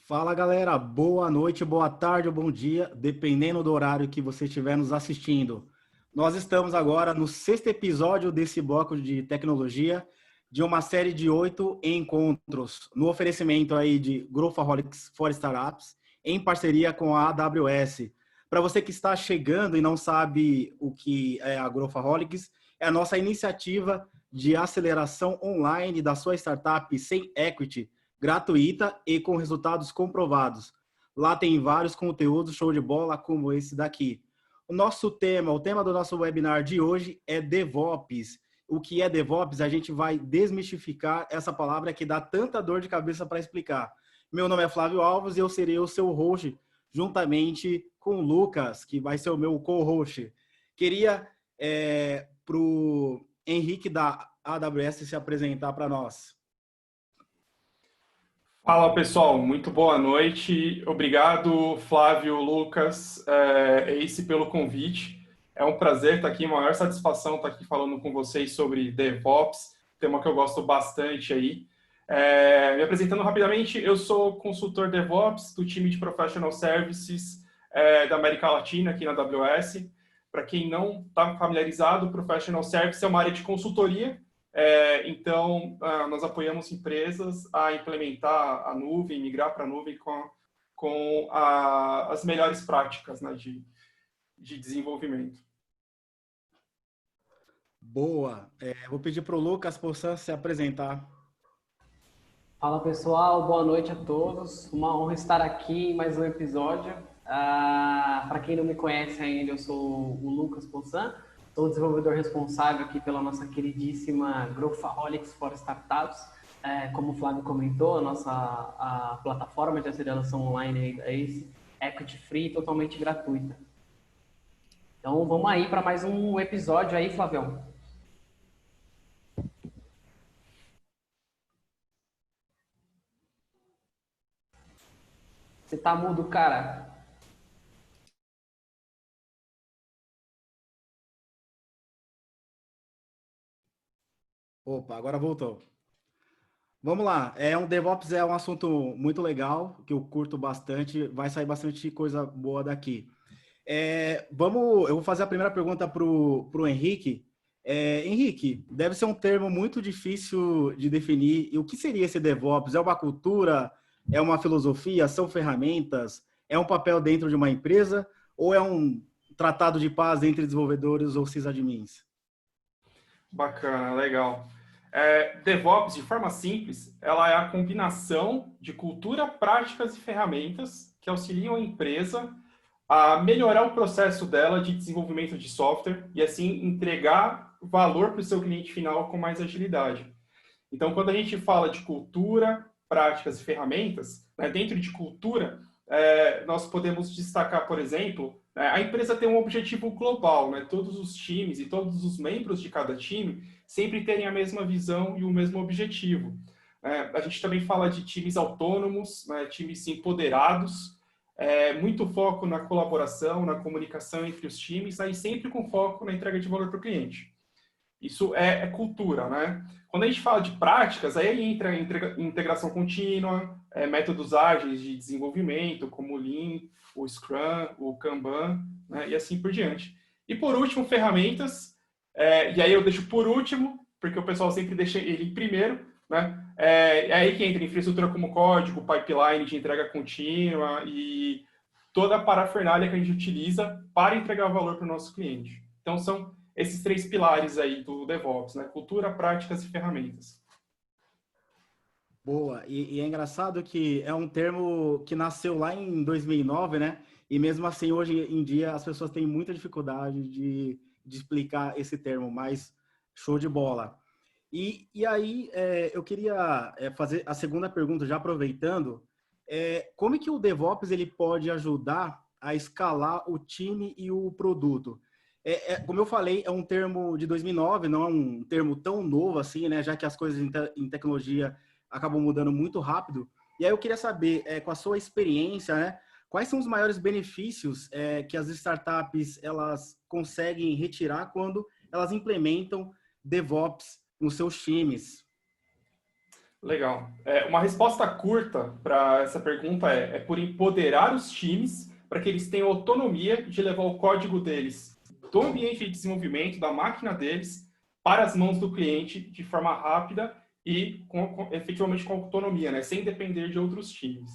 Fala galera, boa noite, boa tarde ou bom dia, dependendo do horário que você estiver nos assistindo. Nós estamos agora no sexto episódio desse bloco de tecnologia, de uma série de 8 encontros, no oferecimento aí de Growthaholics for Startups, em parceria com a AWS. Para você que está chegando e não sabe o que é a Growthaholics, é a nossa iniciativa de aceleração online da sua startup sem equity, gratuita e com resultados comprovados. Lá tem vários conteúdos show de bola como esse daqui. O tema do nosso webinar de hoje é DevOps. O que é DevOps? A gente vai desmistificar essa palavra que dá tanta dor de cabeça para explicar. Meu nome é Flávio Alves e eu serei o seu host, juntamente com o Lucas, que vai ser o meu co-host. Queria para o Henrique da AWS se apresentar para nós. Fala pessoal, muito boa noite. Obrigado, Flávio, Lucas, Ace, pelo convite. É um prazer estar aqui, maior satisfação estar aqui falando com vocês sobre DevOps, tema que eu gosto bastante aí. Me apresentando rapidamente, eu sou consultor DevOps do time de Professional Services da América Latina, aqui na AWS. Para quem não está familiarizado, Professional Services é uma área de consultoria. Então, nós apoiamos empresas a implementar a nuvem, migrar para a nuvem com as melhores práticas, né, de desenvolvimento. Boa. Vou pedir para o Lucas Poçan se apresentar. Fala pessoal, boa noite a todos. Uma honra estar aqui em mais um episódio. Para quem não me conhece ainda, eu sou o Lucas Poçan, sou o desenvolvedor responsável aqui pela nossa queridíssima Growthaholics for Startups. Como o Flávio comentou, a plataforma de aceleração online é esse, equity free, totalmente gratuita. Então vamos aí para mais um episódio aí, Flavião. Você tá mudo, cara? Opa, agora voltou. Vamos lá. DevOps é um assunto muito legal, que eu curto bastante. Vai sair bastante coisa boa daqui. Eu vou fazer a primeira pergunta para o Henrique. Henrique, deve ser um termo muito difícil de definir. E o que seria esse DevOps? É uma cultura? É uma filosofia? São ferramentas? É um papel dentro de uma empresa? Ou é um tratado de paz entre desenvolvedores ou sysadmins? Bacana, legal. DevOps, de forma simples, ela é a combinação de cultura, práticas e ferramentas que auxiliam a empresa a melhorar o processo dela de desenvolvimento de software e, assim, entregar valor para o seu cliente final com mais agilidade. Então, quando a gente fala de cultura, práticas e ferramentas, né, dentro de cultura, nós podemos destacar, por exemplo, a empresa tem um objetivo global, né? Todos os times e todos os membros de cada time sempre terem a mesma visão e o mesmo objetivo. A gente também fala de times autônomos, né? Times empoderados, muito foco na colaboração, na comunicação entre os times, aí sempre com foco na entrega de valor para o cliente. Isso é cultura, né? Quando a gente fala de práticas, aí entra a integração contínua, métodos ágeis de desenvolvimento, como o Lean, o Scrum, o Kanban, né? E assim por diante. E por último, ferramentas, e aí eu deixo por último, porque o pessoal sempre deixa ele em primeiro, né? É aí que entra infraestrutura como código, pipeline de entrega contínua e toda a parafernália que a gente utiliza para entregar valor para o nosso cliente. Então, são esses três pilares aí do DevOps, né? Cultura, práticas e ferramentas. Boa. E é engraçado que é um termo que nasceu lá em 2009, né? E mesmo assim, hoje em dia, as pessoas têm muita dificuldade de explicar esse termo, mas show de bola. E aí, eu queria fazer a segunda pergunta, já aproveitando. Como é que o DevOps ele pode ajudar a escalar o time e o produto? Como eu falei, é um termo de 2009, não é um termo tão novo assim, né? Já que as coisas em tecnologia acabam mudando muito rápido. E aí eu queria saber, com a sua experiência, né? Quais são os maiores benefícios que as startups elas conseguem retirar quando elas implementam DevOps nos seus times? Legal. Uma resposta curta para essa pergunta é por empoderar os times para que eles tenham autonomia de levar o código deles do ambiente de desenvolvimento, da máquina deles, para as mãos do cliente de forma rápida e efetivamente com autonomia, né? Sem depender de outros times.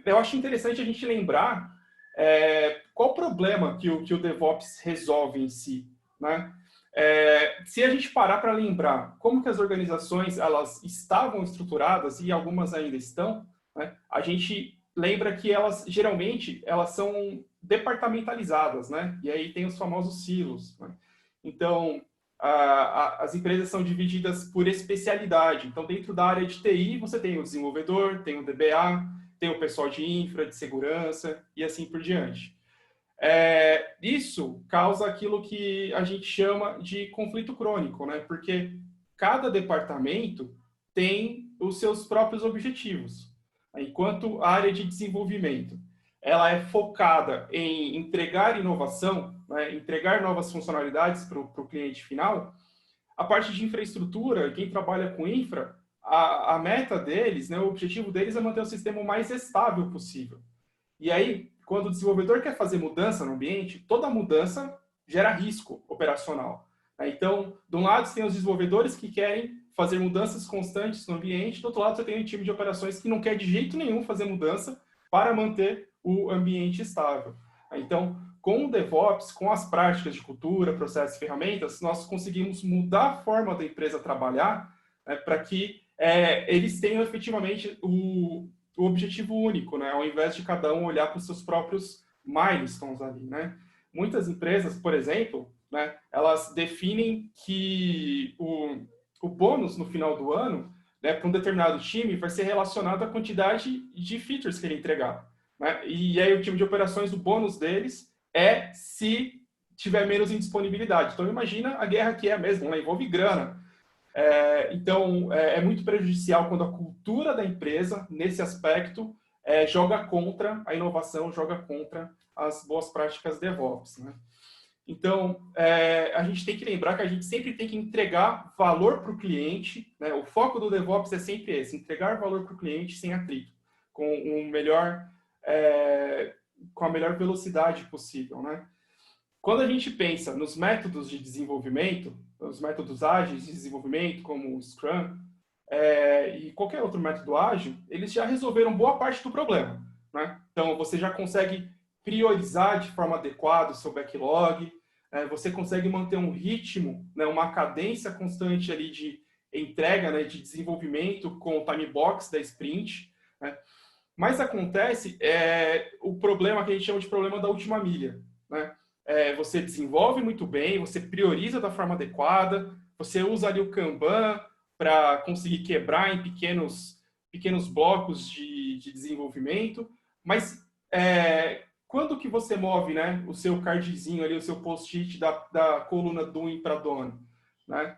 Eu acho interessante a gente lembrar qual o problema que o DevOps resolve em si, né? Se a gente parar para lembrar como que as organizações elas estavam estruturadas e algumas ainda estão, né, a gente lembra que elas geralmente elas são departamentalizadas, né? E aí tem os famosos silos, né? Então as empresas são divididas por especialidade. Então dentro da área de TI você tem o desenvolvedor, tem o DBA, tem o pessoal de infra, de segurança e assim por diante. Isso causa aquilo que a gente chama de conflito crônico, né? Porque cada departamento tem os seus próprios objetivos. Enquanto a área de desenvolvimento ela é focada em entregar inovação, né? Entregar novas funcionalidades para o cliente final, a parte de infraestrutura, quem trabalha com infra, a meta deles, né? O objetivo deles é manter o sistema o mais estável possível. E aí, quando o desenvolvedor quer fazer mudança no ambiente, toda mudança gera risco operacional. Então, de um lado, você tem os desenvolvedores que querem fazer mudanças constantes no ambiente, do outro lado, você tem um time de operações que não quer de jeito nenhum fazer mudança para manter o ambiente estável. Então, com o DevOps, com as práticas de cultura, processos e ferramentas, nós conseguimos mudar a forma da empresa trabalhar, né, para que eles tenham efetivamente o objetivo único, né? Ao invés de cada um olhar para os seus próprios milestones ali, né? Muitas empresas, por exemplo, né, elas definem que o bônus no final do ano, né, para um determinado time vai ser relacionado à quantidade de features que ele entregar, né? E aí o time de operações, o bônus deles é se tiver menos indisponibilidade. Então imagina a guerra que é mesmo, ela envolve grana. Então, é muito prejudicial quando a cultura da empresa, nesse aspecto, joga contra a inovação, joga contra as boas práticas DevOps, né? Então, a gente tem que lembrar que a gente sempre tem que entregar valor para o cliente, né? O foco do DevOps é sempre esse, entregar valor para o cliente sem atrito, com com a melhor velocidade possível, né? Quando a gente pensa nos métodos de desenvolvimento, os métodos ágeis de desenvolvimento, como o Scrum, e qualquer outro método ágil, eles já resolveram boa parte do problema, né? Então, você já consegue priorizar de forma adequada o seu backlog, você consegue manter um ritmo, né, uma cadência constante ali de entrega, né, de desenvolvimento com o time box da sprint, né? Mas acontece o problema que a gente chama de problema da última milha, né? Você desenvolve muito bem, você prioriza da forma adequada, você usa ali o Kanban para conseguir quebrar em pequenos blocos de desenvolvimento, mas quando que você move, né, o seu cardzinho ali, o seu post-it da coluna doing para done, né?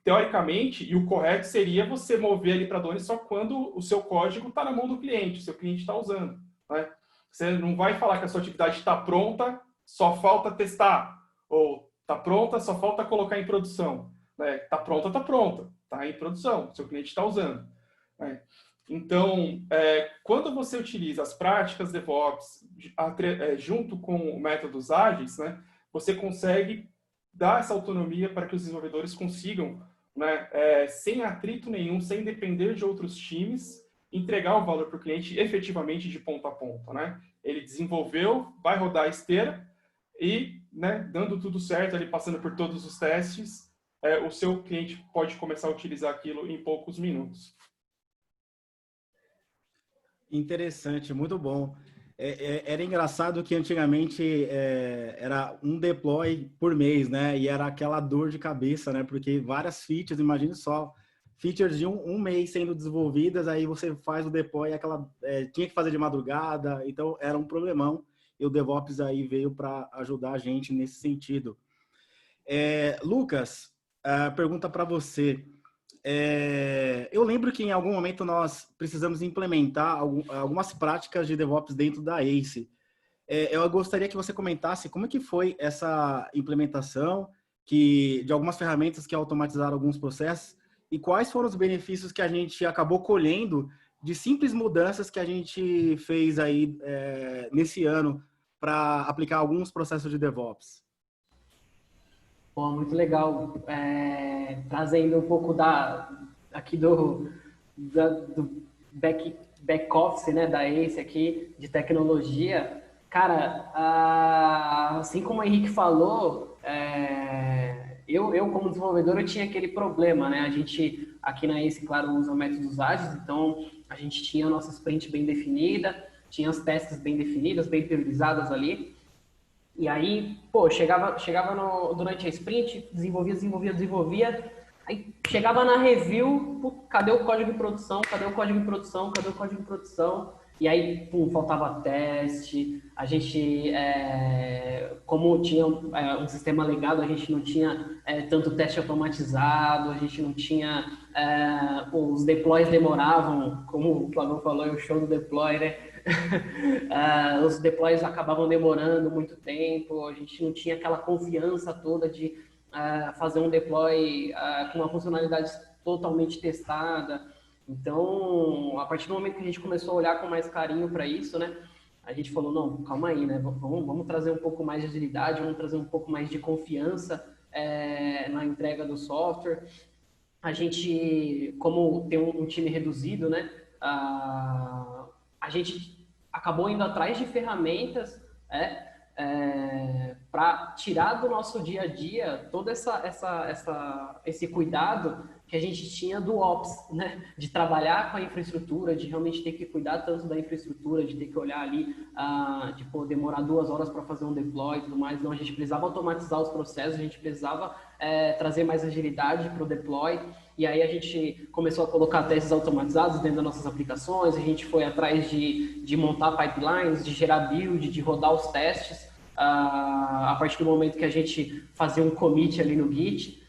Teoricamente, e o correto seria você mover ali para done só quando o seu código está na mão do cliente, o seu cliente está usando, né? Você não vai falar que a sua atividade está pronta, só falta testar, ou está pronta, só falta colocar em produção. Está pronta, está em produção, seu cliente está usando, né? Então, quando você utiliza as práticas DevOps junto com métodos ágeis, né, você consegue dar essa autonomia para que os desenvolvedores consigam, né, sem atrito nenhum, sem depender de outros times, entregar o valor para o cliente efetivamente de ponta a ponta, né? Ele desenvolveu, vai rodar a esteira, e, né, dando tudo certo, ali passando por todos os testes, o seu cliente pode começar a utilizar aquilo em poucos minutos. Interessante, muito bom. Era engraçado que antigamente era um deploy por mês, né? E era aquela dor de cabeça, né? Porque várias features, imagine só, features de um mês sendo desenvolvidas, aí você faz o deploy, tinha que fazer de madrugada, então era um problemão. E o DevOps aí veio para ajudar a gente nesse sentido. Lucas, pergunta para você. Eu lembro que em algum momento nós precisamos implementar algumas práticas de DevOps dentro da ACE. Eu gostaria que você comentasse como é que foi essa implementação de algumas ferramentas que automatizaram alguns processos e quais foram os benefícios que a gente acabou colhendo de simples mudanças que a gente fez aí nesse ano para aplicar alguns processos de DevOps. Pô, muito legal. Trazendo um pouco aqui do back office, né, da ACE aqui, de tecnologia. Cara, assim como o Henrique falou, eu como desenvolvedor, eu tinha aquele problema, né? A gente, aqui na ACE, claro, usa métodos ágeis, então a gente tinha a nossa sprint bem definida, tinha as tasks bem definidas, bem priorizadas ali. E aí, pô, chegava durante a sprint, desenvolvia. Aí chegava na review, pô, cadê o código de produção? Cadê o código de produção? Cadê o código de produção? E aí, pum, faltava teste. A gente, como tinha um sistema legado, a gente não tinha tanto teste automatizado, a gente não tinha... os deploys demoravam, como o Flavão falou, é o show do deploy, né? Os deploys acabavam demorando muito tempo, a gente não tinha aquela confiança toda de fazer um deploy com uma funcionalidade totalmente testada. Então, a partir do momento que a gente começou a olhar com mais carinho para isso, né, a gente falou, não, calma aí, né, vamos trazer um pouco mais de agilidade, vamos trazer um pouco mais de confiança na entrega do software. A gente, como tem um time reduzido, né, a gente acabou indo atrás de ferramentas para tirar do nosso dia a dia todo esse cuidado que a gente tinha do Ops, né? De trabalhar com a infraestrutura, de realmente ter que cuidar tanto da infraestrutura, de ter que olhar ali, demorar 2 horas para fazer um deploy e tudo mais. Não, a gente precisava automatizar os processos, a gente precisava trazer mais agilidade para o deploy. E aí a gente começou a colocar testes automatizados dentro das nossas aplicações, a gente foi atrás de montar pipelines, de gerar build, de rodar os testes. A partir do momento que a gente fazia um commit ali no Git,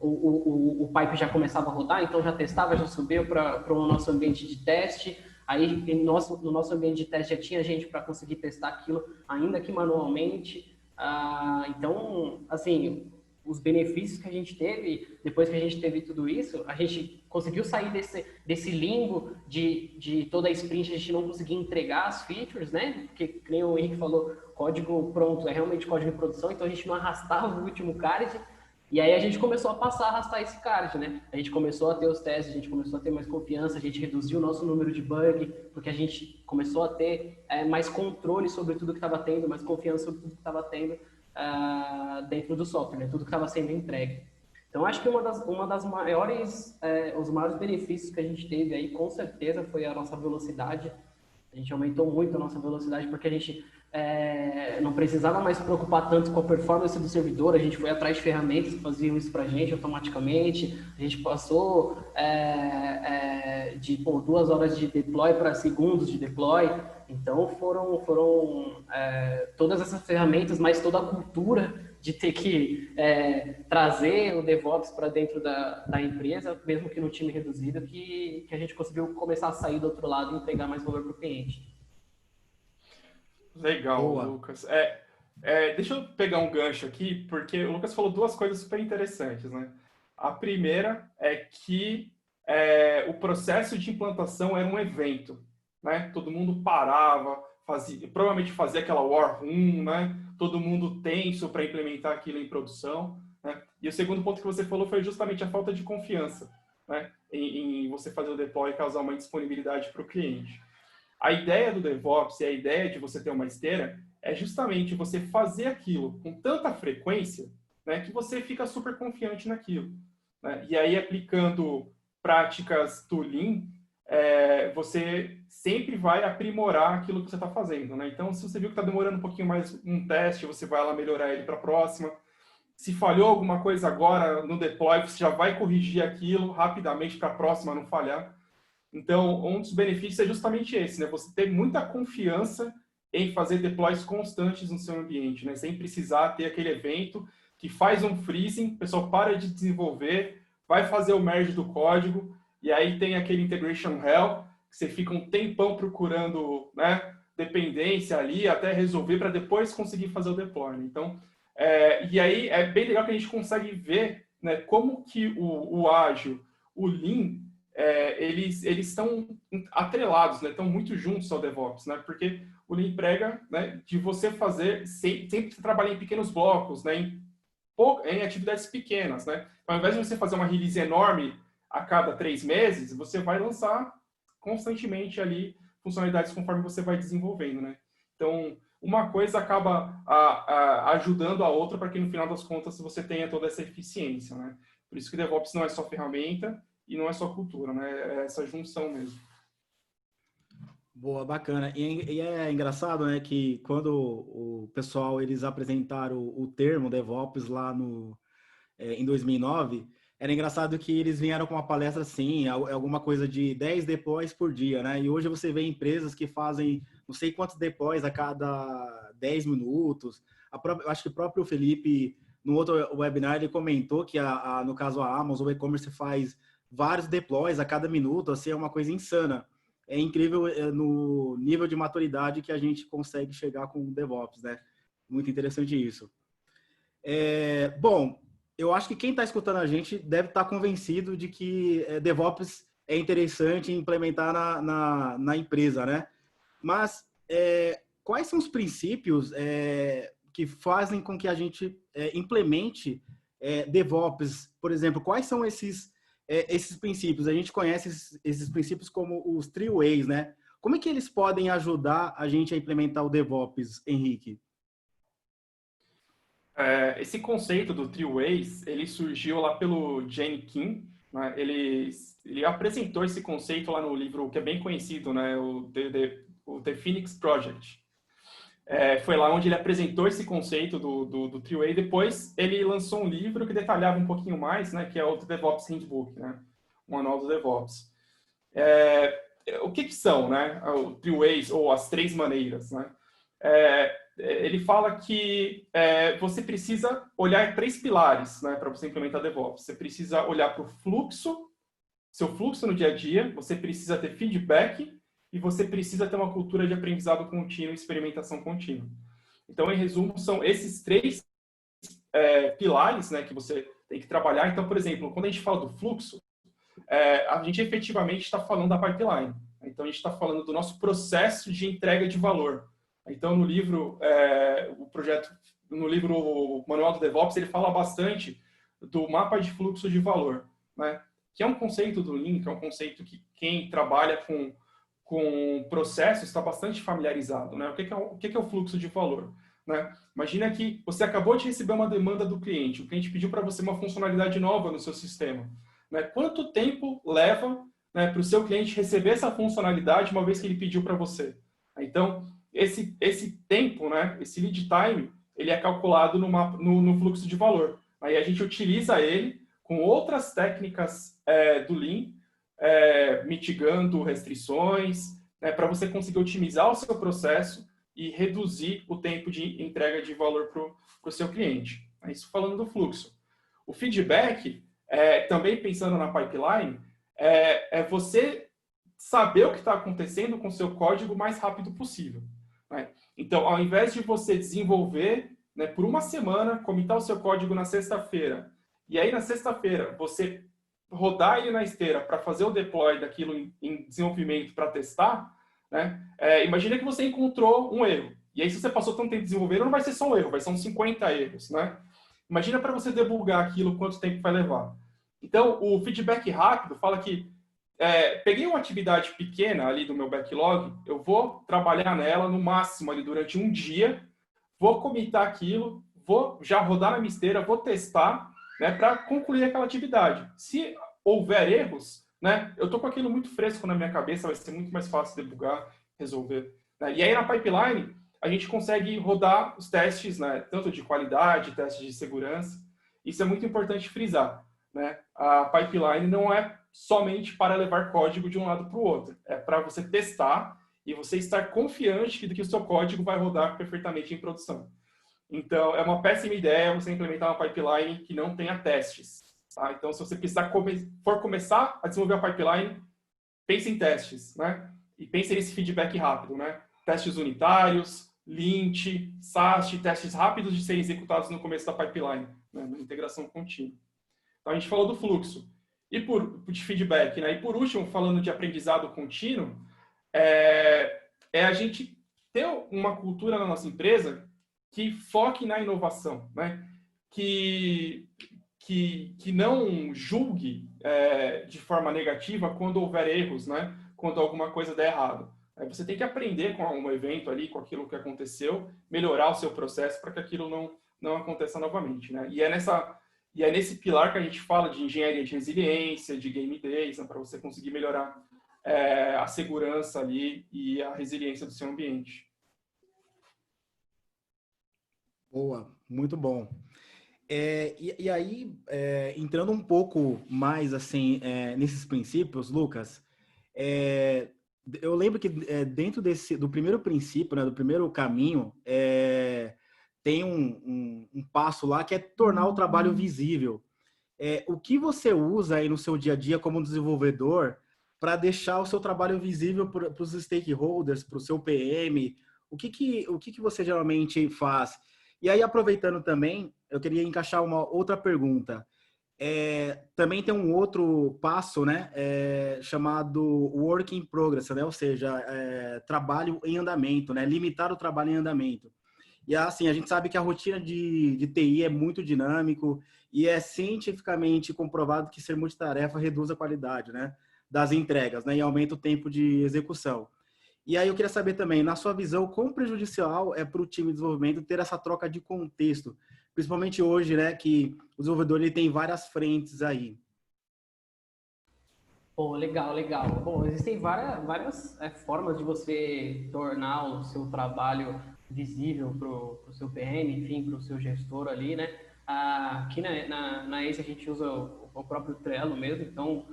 o pipe já começava a rodar, então já testava, já subiu para o nosso ambiente de teste. Aí no nosso ambiente de teste já tinha gente para conseguir testar aquilo, ainda que manualmente. Então, assim, os benefícios que a gente teve, depois que a gente teve tudo isso, a gente conseguiu sair desse limbo de toda a sprint, a gente não conseguir entregar as features, né? Porque, como o Henrique falou, código pronto é realmente código de produção, então a gente não arrastava o último card, e aí a gente começou a passar a arrastar esse card, né? A gente começou a ter os testes, a gente começou a ter mais confiança, a gente reduziu o nosso número de bug, porque a gente começou a ter mais controle sobre tudo que estava tendo, mais confiança sobre tudo que estava tendo, dentro do software, né? Tudo que estava sendo entregue. Então, acho que uma das maiores, os maiores benefícios que a gente teve aí, com certeza, foi a nossa velocidade. A gente aumentou muito a nossa velocidade porque a gente não precisava mais se preocupar tanto com a performance do servidor, a gente foi atrás de ferramentas que faziam isso para a gente automaticamente, a gente passou de 2 horas de deploy para segundos de deploy. Então foram todas essas ferramentas, mas toda a cultura de ter que trazer o DevOps para dentro da empresa, mesmo que no time reduzido, que a gente conseguiu começar a sair do outro lado e entregar mais valor para o cliente. Legal, Boa. Lucas. Deixa eu pegar um gancho aqui, porque o Lucas falou 2 coisas super interessantes, né? A primeira é que o processo de implantação era um evento, né? Todo mundo parava, provavelmente fazia aquela war room, né? Todo mundo tenso para implementar aquilo em produção, né? E o segundo ponto que você falou foi justamente a falta de confiança, né? Em você fazer o deploy e causar uma disponibilidade para o cliente. A ideia do DevOps e a ideia de você ter uma esteira é justamente você fazer aquilo com tanta frequência, né, que você fica super confiante naquilo, né? E aí, aplicando práticas do Lean, você sempre vai aprimorar aquilo que você está fazendo, né? Então, se você viu que está demorando um pouquinho mais um teste, você vai lá melhorar ele para a próxima. Se falhou alguma coisa agora no deploy, você já vai corrigir aquilo rapidamente para a próxima não falhar. Então, um dos benefícios é justamente esse, né? Você ter muita confiança em fazer deploys constantes no seu ambiente, né? Sem precisar ter aquele evento que faz um freezing, o pessoal para de desenvolver, vai fazer o merge do código, e aí tem aquele integration hell, que você fica um tempão procurando, né, dependência ali, até resolver, para depois conseguir fazer o deploy. Então, e aí é bem legal que a gente consegue ver né, como que o ágil, o Lean, eles estão atrelados, né, estão muito juntos ao DevOps, né, porque o Lean prega, né, de você fazer, sempre trabalhar em pequenos blocos, né, em atividades pequenas, né. Então, ao invés de você fazer uma release enorme a cada 3 meses, você vai lançar constantemente ali funcionalidades conforme você vai desenvolvendo, né. Então, uma coisa acaba ajudando a outra para que no final das contas você tenha toda essa eficiência, né. Por isso que DevOps não é só ferramenta e não é só cultura, né, é essa junção mesmo. Boa, bacana. E é engraçado, né, que quando o pessoal eles apresentaram o termo DevOps lá em 2009, era engraçado que eles vieram com uma palestra assim, alguma coisa de 10 deploys por dia, né? E hoje você vê empresas que fazem não sei quantos deploys a cada 10 minutos. Eu acho que o próprio Felipe, no outro webinar, ele comentou que no caso a Amazon, o e-commerce faz vários deploys a cada minuto, assim, é uma coisa insana. É incrível no nível de maturidade que a gente consegue chegar com o DevOps, né? Muito interessante isso. Bom, eu acho que quem está escutando a gente deve estar convencido de que DevOps é interessante implementar na empresa, né? Mas quais são os princípios que fazem com que a gente implemente DevOps? Por exemplo, quais são esses princípios? A gente conhece esses princípios como os 3 Ways, né? Como é que eles podem ajudar a gente a implementar o DevOps, Henrique? Esse conceito do 3 Ways, ele surgiu lá pelo Gene Kim, né? Ele apresentou esse conceito lá no livro que é bem conhecido, né? o The Phoenix Project. Foi lá onde ele apresentou esse conceito do 3 Ways. Depois ele lançou um livro que detalhava um pouquinho mais, né? Que é o DevOps Handbook, né? O Manual do DevOps. O que são, né? O 3 Ways, ou as 3 maneiras, né? Ele fala que você precisa olhar 3 pilares, né, para você implementar DevOps. Você precisa olhar para o fluxo, seu fluxo no dia a dia, você precisa ter feedback e você precisa ter uma cultura de aprendizado contínuo e experimentação contínua. Então, em resumo, são esses 3 pilares, né, que você tem que trabalhar. Então, por exemplo, quando a gente fala do fluxo, a gente efetivamente está falando da pipeline. Então, a gente está falando do nosso processo de entrega de valor. Então, no livro, o Manual do DevOps, ele fala bastante do mapa de fluxo de valor, né? Que é um conceito do Lean, que é um conceito que quem trabalha com processos está bastante familiarizado, né? O que é o fluxo de valor, né? Imagina que você acabou de receber uma demanda do cliente, o cliente pediu para você uma funcionalidade nova no seu sistema, né? Quanto tempo leva, né, para o seu cliente receber essa funcionalidade uma vez que ele pediu para você? Então, esse tempo, né, esse lead time, ele é calculado no fluxo de valor. Aí a gente utiliza ele com outras técnicas do Lean, mitigando restrições, né, para você conseguir otimizar o seu processo e reduzir o tempo de entrega de valor para o seu cliente. Isso falando do fluxo. O feedback, também pensando na pipeline, é você saber o que está acontecendo com o seu código o mais rápido possível. Né? Então, ao invés de você desenvolver, né, por uma semana, comitar o seu código na sexta-feira, e aí na sexta-feira você rodar ele na esteira para fazer o deploy daquilo em desenvolvimento para testar, né? Imagina que você encontrou um erro. E aí, se você passou tanto tempo desenvolvendo, não vai ser só um erro, vai ser uns 50 erros. Né? Imagina para você debugar aquilo, quanto tempo vai levar. Então, o feedback rápido fala que peguei uma atividade pequena ali do meu backlog, eu vou trabalhar nela no máximo ali durante um dia, vou comitar aquilo, vou já rodar na minha esteira, vou testar, né, para concluir aquela atividade. Se houver erros, né, eu estou com aquilo muito fresco na minha cabeça, vai ser muito mais fácil debugar, resolver. Né? E aí na pipeline, a gente consegue rodar os testes, né, tanto de qualidade, testes de segurança. Isso é muito importante frisar. Né? A pipeline não é somente para levar código de um lado para o outro. É para você testar e você estar confiante de que o seu código vai rodar perfeitamente em produção. Então, é uma péssima ideia você implementar uma pipeline que não tenha testes. Tá? Então, se você for começar a desenvolver a pipeline, pense em testes. Né? E pense nesse feedback rápido. Né? Testes unitários, lint, SAST, testes rápidos de serem executados no começo da pipeline, né? Na integração contínua. Então, a gente falou do fluxo e de feedback, né? E por último, falando de aprendizado contínuo, é a gente ter uma cultura na nossa empresa que foque na inovação, né? Que não julgue de forma negativa quando houver erros, né? Quando alguma coisa der errado. Você tem que aprender com um evento ali, com aquilo que aconteceu, melhorar o seu processo para que aquilo não aconteça novamente, né? E é nesse pilar que a gente fala de engenharia de resiliência, de game days, né? Para você conseguir melhorar a segurança ali e a resiliência do seu ambiente. Boa, muito bom. E aí, entrando um pouco mais assim nesses princípios, Lucas, eu lembro que dentro do primeiro princípio, né, do primeiro caminho, tem um passo lá que é tornar o trabalho visível. O que você usa aí no seu dia a dia como desenvolvedor para deixar o seu trabalho visível para os stakeholders, para o seu PM? O que você geralmente faz? E aí, aproveitando também, eu queria encaixar uma outra pergunta. Também tem um outro passo, né, chamado work in progress, né, ou seja, trabalho em andamento, né, limitar o trabalho em andamento. E assim, a gente sabe que a rotina de TI é muito dinâmico e é cientificamente comprovado que ser multitarefa reduz a qualidade, né, das entregas, né, e aumenta o tempo de execução. E aí eu queria saber também, na sua visão, quão prejudicial é para o time de desenvolvimento ter essa troca de contexto, principalmente hoje, né, que o desenvolvedor ele tem várias frentes aí. Pô, legal, legal. Bom, existem várias formas de você tornar o seu trabalho visível para o seu PM, enfim, para o seu gestor ali, né? Aqui na ACE a gente usa o próprio Trello mesmo, então,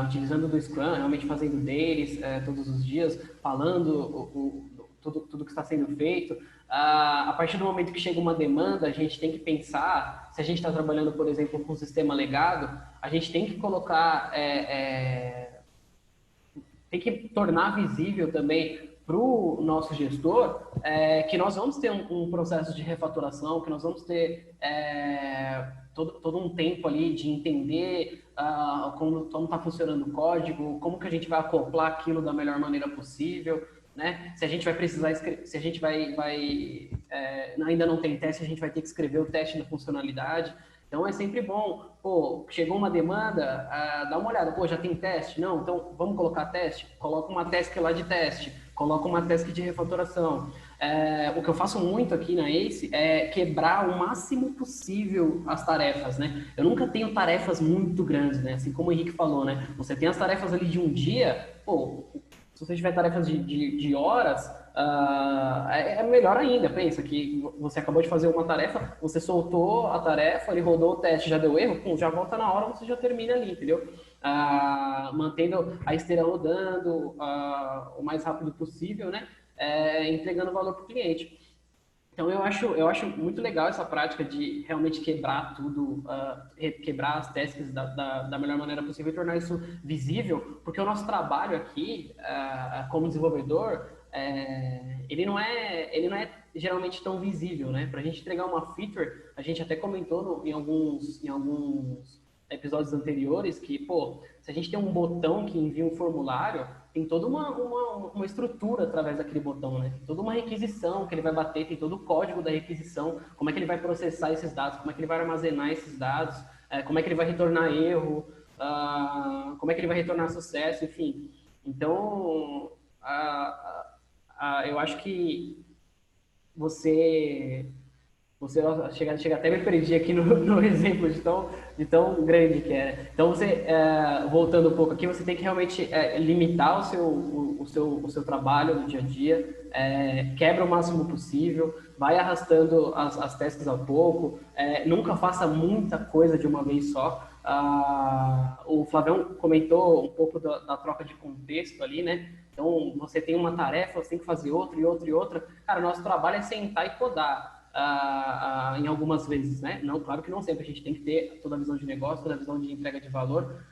utilizando do Scrum, realmente fazendo deles todos os dias, falando tudo que está sendo feito. A partir do momento que chega uma demanda, a gente tem que pensar, se a gente está trabalhando, por exemplo, com um sistema legado, a gente tem que colocar, tem que tornar visível também para o nosso gestor que nós vamos ter um processo de refatoração, que nós vamos ter todo um tempo ali de entender como está funcionando o código, como que a gente vai acoplar aquilo da melhor maneira possível, né? Se a gente vai precisar, se a gente ainda não tem teste, a gente vai ter que escrever o teste da funcionalidade. Então é sempre bom, pô, chegou uma demanda, dá uma olhada, pô, já tem teste? Não, então vamos colocar teste? Coloca uma task lá de teste, coloca uma task de refatoração. O que eu faço muito aqui na ACE é quebrar o máximo possível as tarefas, né? Eu nunca tenho tarefas muito grandes, né? Assim como o Henrique falou, né? Você tem as tarefas ali de um dia, pô, se você tiver tarefas de horas, é melhor ainda. Pensa que você acabou de fazer uma tarefa, você soltou a tarefa, ele rodou o teste, já deu erro, pum, já volta na hora, você já termina ali, entendeu? Mantendo a esteira rodando o mais rápido possível, né? Entregando valor para o cliente. Então, eu acho muito legal essa prática de realmente quebrar tudo, quebrar as tasks da melhor maneira possível e tornar isso visível, porque o nosso trabalho aqui, como desenvolvedor, ele não é geralmente tão visível, né? Para a gente entregar uma feature, a gente até comentou em alguns episódios anteriores que, pô, se a gente tem um botão que envia um formulário, tem toda uma estrutura através daquele botão, né? Tem toda uma requisição que ele vai bater, tem todo o código da requisição, como é que ele vai processar esses dados, como é que ele vai armazenar esses dados, como é que ele vai retornar erro, como é que ele vai retornar sucesso, enfim. Então, eu acho que você chega até me perdi aqui no exemplo de tão grande que era. Então, você, voltando um pouco aqui, você tem que realmente limitar o seu trabalho no dia a dia, quebra o máximo possível, vai arrastando as tasks ao pouco, nunca faça muita coisa de uma vez só. O Flavião comentou um pouco da troca de contexto ali, né? Então, você tem uma tarefa, você tem que fazer outra e outra e outra. Cara, o nosso trabalho é sentar e codar. Em algumas vezes, né? Não, claro que não sempre, a gente tem que ter toda a visão de negócio, toda a visão de entrega de valor,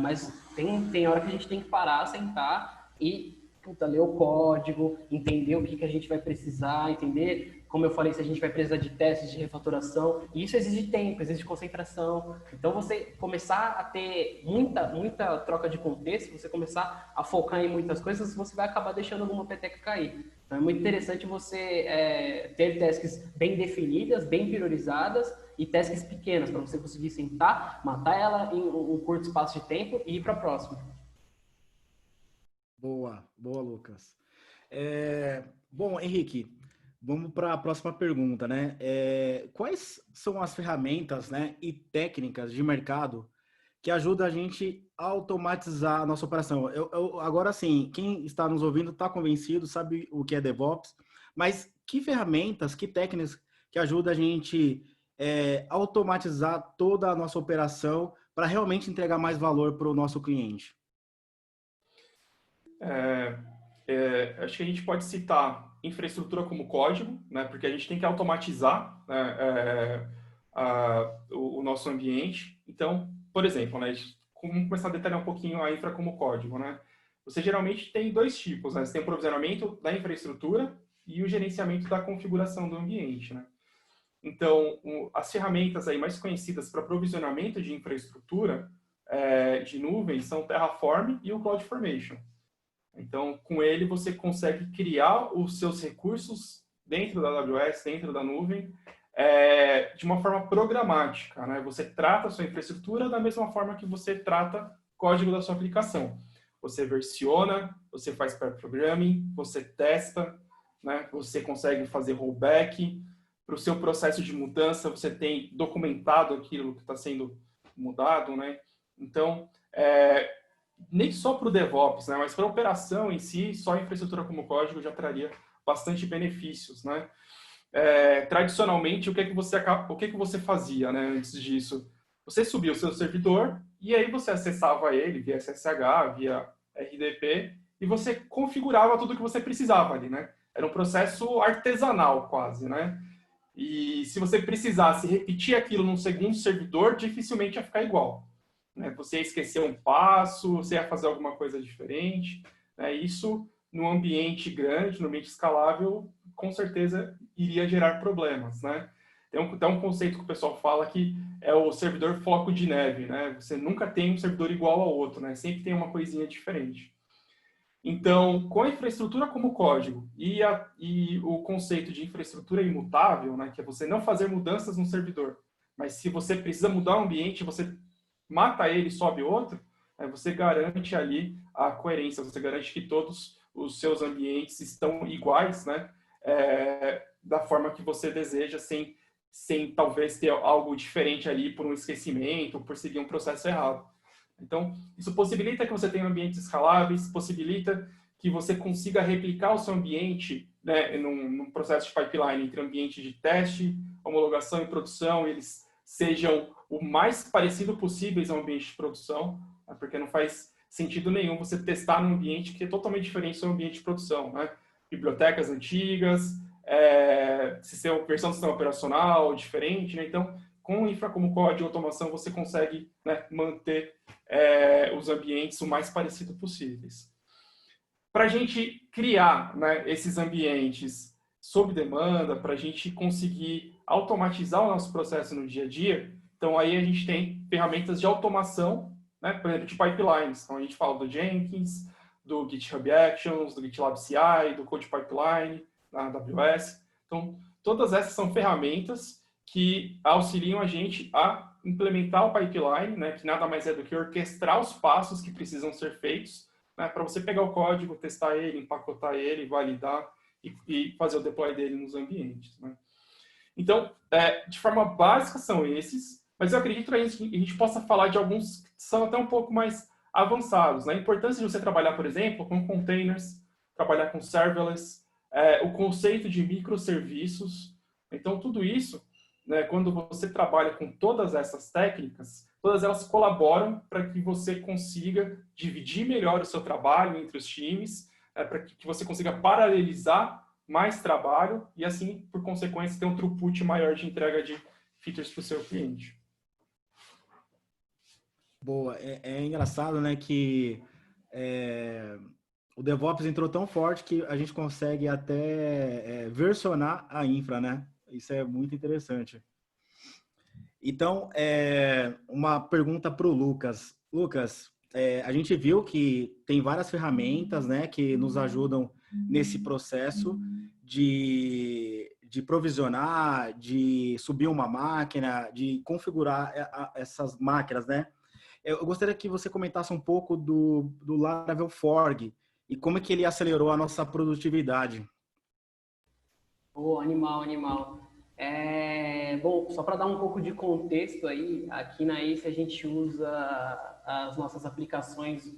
mas tem hora que a gente tem que parar, sentar e ler o código, entender o que a gente vai precisar, entender como eu falei, se a gente vai precisar de testes de refatoração, e isso exige tempo, exige concentração. Então, você começar a ter muita troca de contexto, você começar a focar em muitas coisas, você vai acabar deixando alguma peteca cair. Então, é muito interessante você ter tasks bem definidas, bem priorizadas, e tasks pequenas, para você conseguir sentar, matar ela em um curto espaço de tempo e ir para a próxima. Boa, Lucas. Bom, Henrique, vamos para a próxima pergunta, né? Quais são as ferramentas, né, e técnicas de mercado que ajudam a gente a automatizar a nossa operação? Agora, sim, quem está nos ouvindo está convencido, sabe o que é DevOps, mas que ferramentas, que técnicas que ajudam a gente automatizar toda a nossa operação para realmente entregar mais valor para o nosso cliente? Acho que a gente pode citar infraestrutura como código, né, porque a gente tem que automatizar, né, o nosso ambiente. Então, por exemplo, né, vamos começar a detalhar um pouquinho a infra como código. Né? Você geralmente tem dois tipos, né? Você tem o provisionamento da infraestrutura e o gerenciamento da configuração do ambiente. Né? Então, as ferramentas aí mais conhecidas para provisionamento de infraestrutura de nuvem são o Terraform e o CloudFormation. Então, com ele, você consegue criar os seus recursos dentro da AWS, dentro da nuvem, de uma forma programática. Né? Você trata a sua infraestrutura da mesma forma que você trata o código da sua aplicação. Você versiona, você faz pair programming, você testa, né? Você consegue fazer rollback. Para o seu processo de mudança, você tem documentado aquilo que está sendo mudado. Né? Então, nem só para o DevOps, né, mas para a operação em si, só a infraestrutura como código já traria bastante benefícios. Né? Tradicionalmente, o que você fazia, né, antes disso? Você subia o seu servidor e aí você acessava ele via SSH, via RDP, e você configurava tudo o que você precisava ali. Né? Era um processo artesanal quase. Né? E se você precisasse repetir aquilo num segundo servidor, dificilmente ia ficar igual. Você ia esquecer um passo, você ia fazer alguma coisa diferente. Isso, no ambiente grande, no ambiente escalável, com certeza iria gerar problemas. Né? Tem um conceito que o pessoal fala que é o servidor floco de neve. Né? Você nunca tem um servidor igual ao outro, né? Sempre tem uma coisinha diferente. Então, com a infraestrutura como código e o conceito de infraestrutura imutável, né, que é você não fazer mudanças no servidor, mas se você precisa mudar o ambiente, você mata ele e sobe outro, você garante ali a coerência, você garante que todos os seus ambientes estão iguais, né, da forma que você deseja, sem talvez ter algo diferente ali por um esquecimento, por seguir um processo errado. Então, isso possibilita que você tenha ambientes escaláveis, possibilita que você consiga replicar o seu ambiente, né, num processo de pipeline entre ambiente de teste, homologação e produção, eles sejam o mais parecido possíveis ao ambiente de produção, né, porque não faz sentido nenhum você testar num ambiente que é totalmente diferente do seu ambiente de produção. Né? Bibliotecas antigas, versão do sistema operacional diferente, né? Então, com infra como código e automação, você consegue, né, manter os ambientes o mais parecido possíveis. Para a gente criar, né, esses ambientes sob demanda, para a gente conseguir automatizar o nosso processo no dia a dia, então aí a gente tem ferramentas de automação, né, por exemplo, de pipelines. Então a gente fala do Jenkins, do GitHub Actions, do GitLab CI, do Code Pipeline, na AWS. Então, todas essas são ferramentas que auxiliam a gente a implementar o pipeline, né, que nada mais é do que orquestrar os passos que precisam ser feitos, né, para você pegar o código, testar ele, empacotar ele, validar e fazer o deploy dele nos ambientes. Né. Então, de forma básica são esses, mas eu acredito que a gente possa falar de alguns que são até um pouco mais avançados. Né. A importância de você trabalhar, por exemplo, com containers, trabalhar com serverless, o conceito de microserviços. Então, tudo isso, né, quando você trabalha com todas essas técnicas, todas elas colaboram para que você consiga dividir melhor o seu trabalho entre os times, para que você consiga paralelizar mais trabalho e, assim, por consequência, ter um throughput maior de entrega de features para o seu cliente. Boa. É engraçado, né, que o DevOps entrou tão forte que a gente consegue até versionar a infra, né? Isso é muito interessante. Então, uma pergunta para o Lucas. Lucas, a gente viu que tem várias ferramentas, né, que nos ajudam nesse processo de provisionar, de subir uma máquina, de configurar essas máquinas, né? Eu gostaria que você comentasse um pouco do Laravel Forg e como é que ele acelerou a nossa produtividade. Oh, animal, animal. Bom, só para dar um pouco de contexto aí, aqui na Ace a gente usa as nossas aplicações,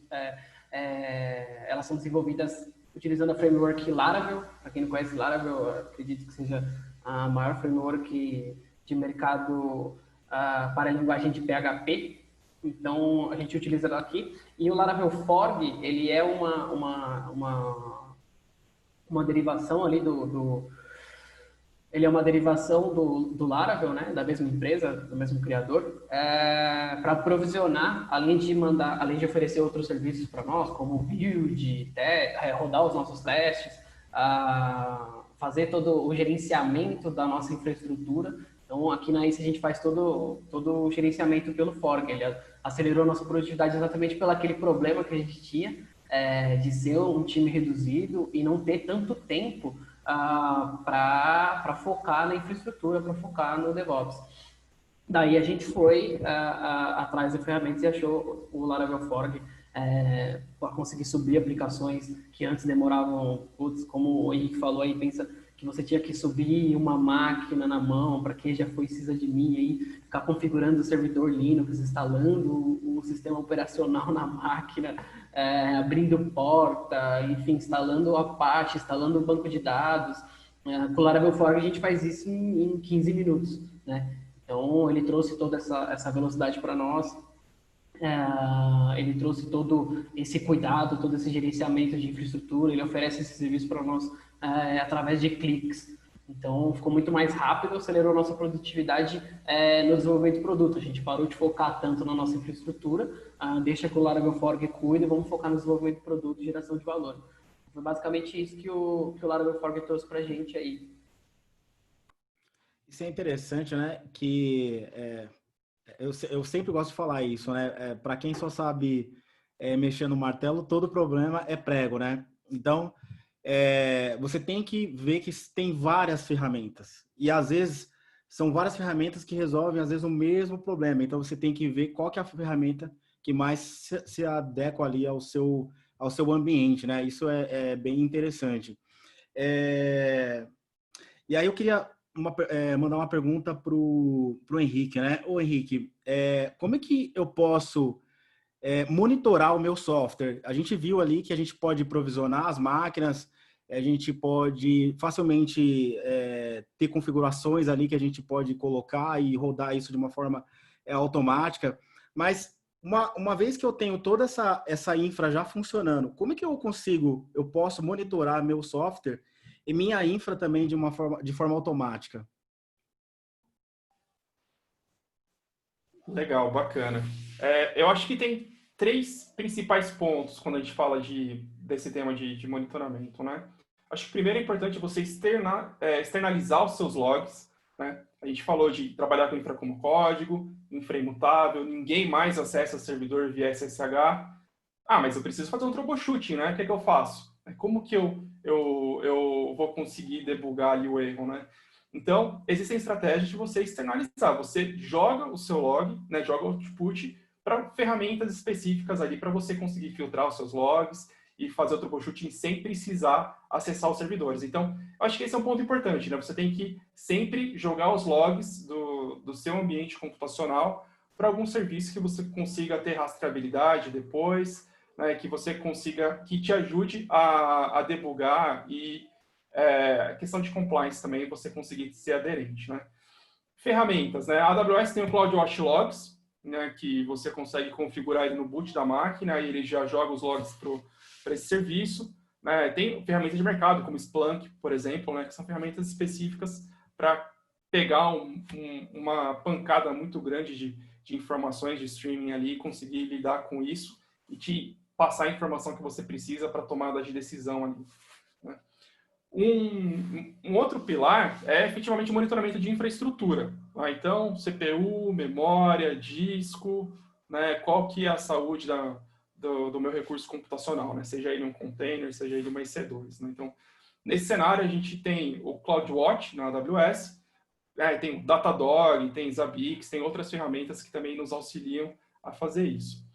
elas são desenvolvidas utilizando a framework Laravel. Para quem não conhece Laravel, eu acredito que seja a maior framework de mercado para a linguagem de PHP. Então, a gente utiliza ela aqui. E o Laravel Forg, ele é uma derivação ali ele é uma derivação do Laravel, né, da mesma empresa, do mesmo criador, para provisionar, além de oferecer outros serviços para nós, como build, rodar os nossos testes, fazer todo o gerenciamento da nossa infraestrutura. Então, aqui na ICE a gente faz todo o gerenciamento pelo Forg. Ele acelerou a nossa produtividade exatamente pelo aquele problema que a gente tinha, de ser um time reduzido e não ter tanto tempo para focar na infraestrutura, para focar no DevOps. Daí a gente foi atrás de ferramentas e achou o Laravel Forg para conseguir subir aplicações que antes demoravam, como o Henrique falou aí, pensa que você tinha que subir uma máquina na mão, para quem já foi sysadmin aí, ficar configurando o servidor Linux, instalando o sistema operacional na máquina, abrindo porta, enfim, instalando o Apache, instalando o banco de dados. Com o Laravel Forg a gente faz isso em 15 minutos, né? Então, ele trouxe toda essa velocidade para nós, ele trouxe todo esse cuidado, todo esse gerenciamento de infraestrutura, ele oferece esse serviço para nós através de cliques. Então, ficou muito mais rápido, acelerou a nossa produtividade no desenvolvimento do produto. A gente parou de focar tanto na nossa infraestrutura, deixa que o Laravel Forg cuide e vamos focar no desenvolvimento do produto e geração de valor. Foi basicamente isso que o Laravel Forg trouxe para a gente aí. Isso é interessante, né? Que eu sempre gosto de falar isso, né? Para quem só sabe mexer no martelo, todo problema é prego, né? Então, você tem que ver que tem várias ferramentas. E, às vezes, são várias ferramentas que resolvem, às vezes, o mesmo problema. Então, você tem que ver qual que é a ferramenta que mais se adequa ali ao seu ambiente, né? Isso é bem interessante. E aí eu queria mandar uma pergunta para o Henrique, né? Ô Henrique, como é que eu posso monitorar o meu software? A gente viu ali que a gente pode provisionar as máquinas, a gente pode facilmente ter configurações ali que a gente pode colocar e rodar isso de uma forma automática, mas uma vez que eu tenho toda essa infra já funcionando, como é que eu posso monitorar meu software e minha infra também de forma automática? Legal, bacana. Eu acho que tem três principais pontos quando a gente fala desse tema de monitoramento, né? Acho que primeiro é importante você externalizar os seus logs, né? A gente falou de trabalhar com infra como código, infra imutável, ninguém mais acessa servidor via SSH. Mas eu preciso fazer um troubleshooting, né? O que é que eu faço? Como que eu vou conseguir debugar ali o erro, né? Então, existem estratégias de você externalizar. Você joga o seu log, né, joga o output para ferramentas específicas ali para você conseguir filtrar os seus logs e fazer o troubleshooting sem precisar acessar os servidores. Então, eu acho que esse é um ponto importante, né? Você tem que sempre jogar os logs do seu ambiente computacional para algum serviço que você consiga ter rastreabilidade depois, né, que você consiga, que te ajude a debugar e questão de compliance também, você conseguir ser aderente, né? Ferramentas, né? A AWS tem o CloudWatch Logs, né, que você consegue configurar ele no boot da máquina e ele já joga os logs para esse serviço. Né? Tem ferramentas de mercado, como Splunk, por exemplo, né, que são ferramentas específicas para pegar uma pancada muito grande de informações de streaming ali e conseguir lidar com isso e te passar a informação que você precisa para tomada de decisão ali, né? Um outro pilar é efetivamente o monitoramento de infraestrutura, tá? Então, CPU, memória, disco, né? Qual que é a saúde do meu recurso computacional, né? Seja ele um container, seja ele uma EC2, né? Então, nesse cenário, a gente tem o CloudWatch na AWS, tem o Datadog, tem Zabbix, tem outras ferramentas que também nos auxiliam a fazer isso.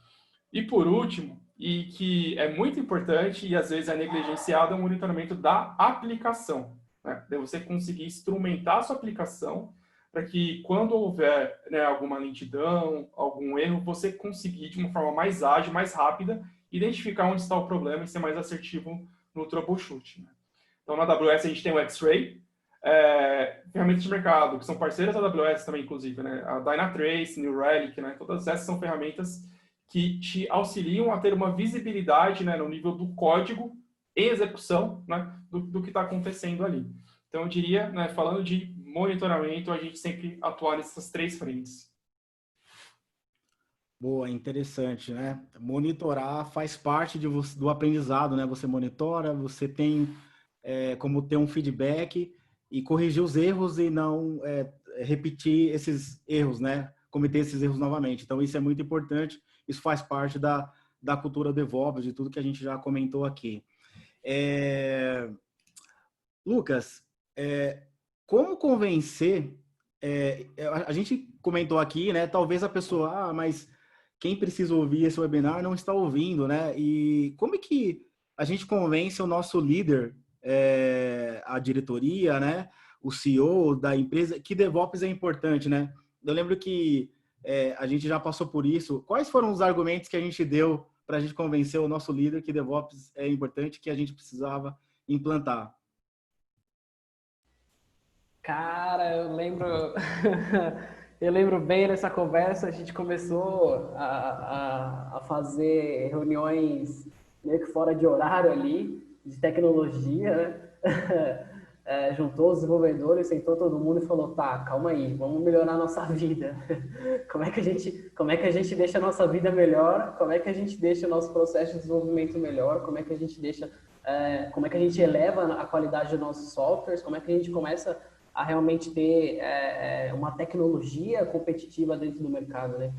E por último, e que é muito importante e às vezes é negligenciado, é o monitoramento da aplicação, né? De você conseguir instrumentar a sua aplicação para que quando houver, né, alguma lentidão, algum erro, você conseguir de uma forma mais ágil, mais rápida, identificar onde está o problema e ser mais assertivo no troubleshoot, né? Então, na AWS a gente tem o X-Ray, ferramentas de mercado, que são parceiras da AWS também, inclusive, né? A Dynatrace, New Relic, né? Todas essas são ferramentas que te auxiliam a ter uma visibilidade, né, no nível do código e execução, né, do que está acontecendo ali. Então, eu diria, né, falando de monitoramento, a gente sempre atua nessas 3 frentes. Boa, interessante, né? Monitorar faz parte do aprendizado, né? Você monitora, você tem como ter um feedback e corrigir os erros e não repetir esses erros, né? Cometer esses erros novamente. Então, isso é muito importante. Isso faz parte da cultura DevOps, de tudo que a gente já comentou aqui. Lucas, como convencer... a gente comentou aqui, né? Talvez a pessoa, mas quem precisa ouvir esse webinar não está ouvindo, né? E como é que a gente convence o nosso líder, a diretoria, né? O CEO da empresa, que DevOps é importante, né? Eu lembro que a gente já passou por isso. Quais foram os argumentos que a gente deu para a gente convencer o nosso líder que DevOps é importante, que a gente precisava implantar? Cara, eu lembro, eu lembro bem dessa conversa. A gente começou a fazer reuniões meio que fora de horário ali, de tecnologia, né? Juntou os desenvolvedores, sentou todo mundo e falou: tá, calma aí, vamos melhorar a nossa vida. Como é que a gente deixa a nossa vida melhor? Como é que a gente deixa o nosso processo de desenvolvimento melhor? Como é que a gente como é que a gente eleva a qualidade dos nossos softwares? Como é que a gente começa a realmente ter uma tecnologia competitiva dentro do mercado, né?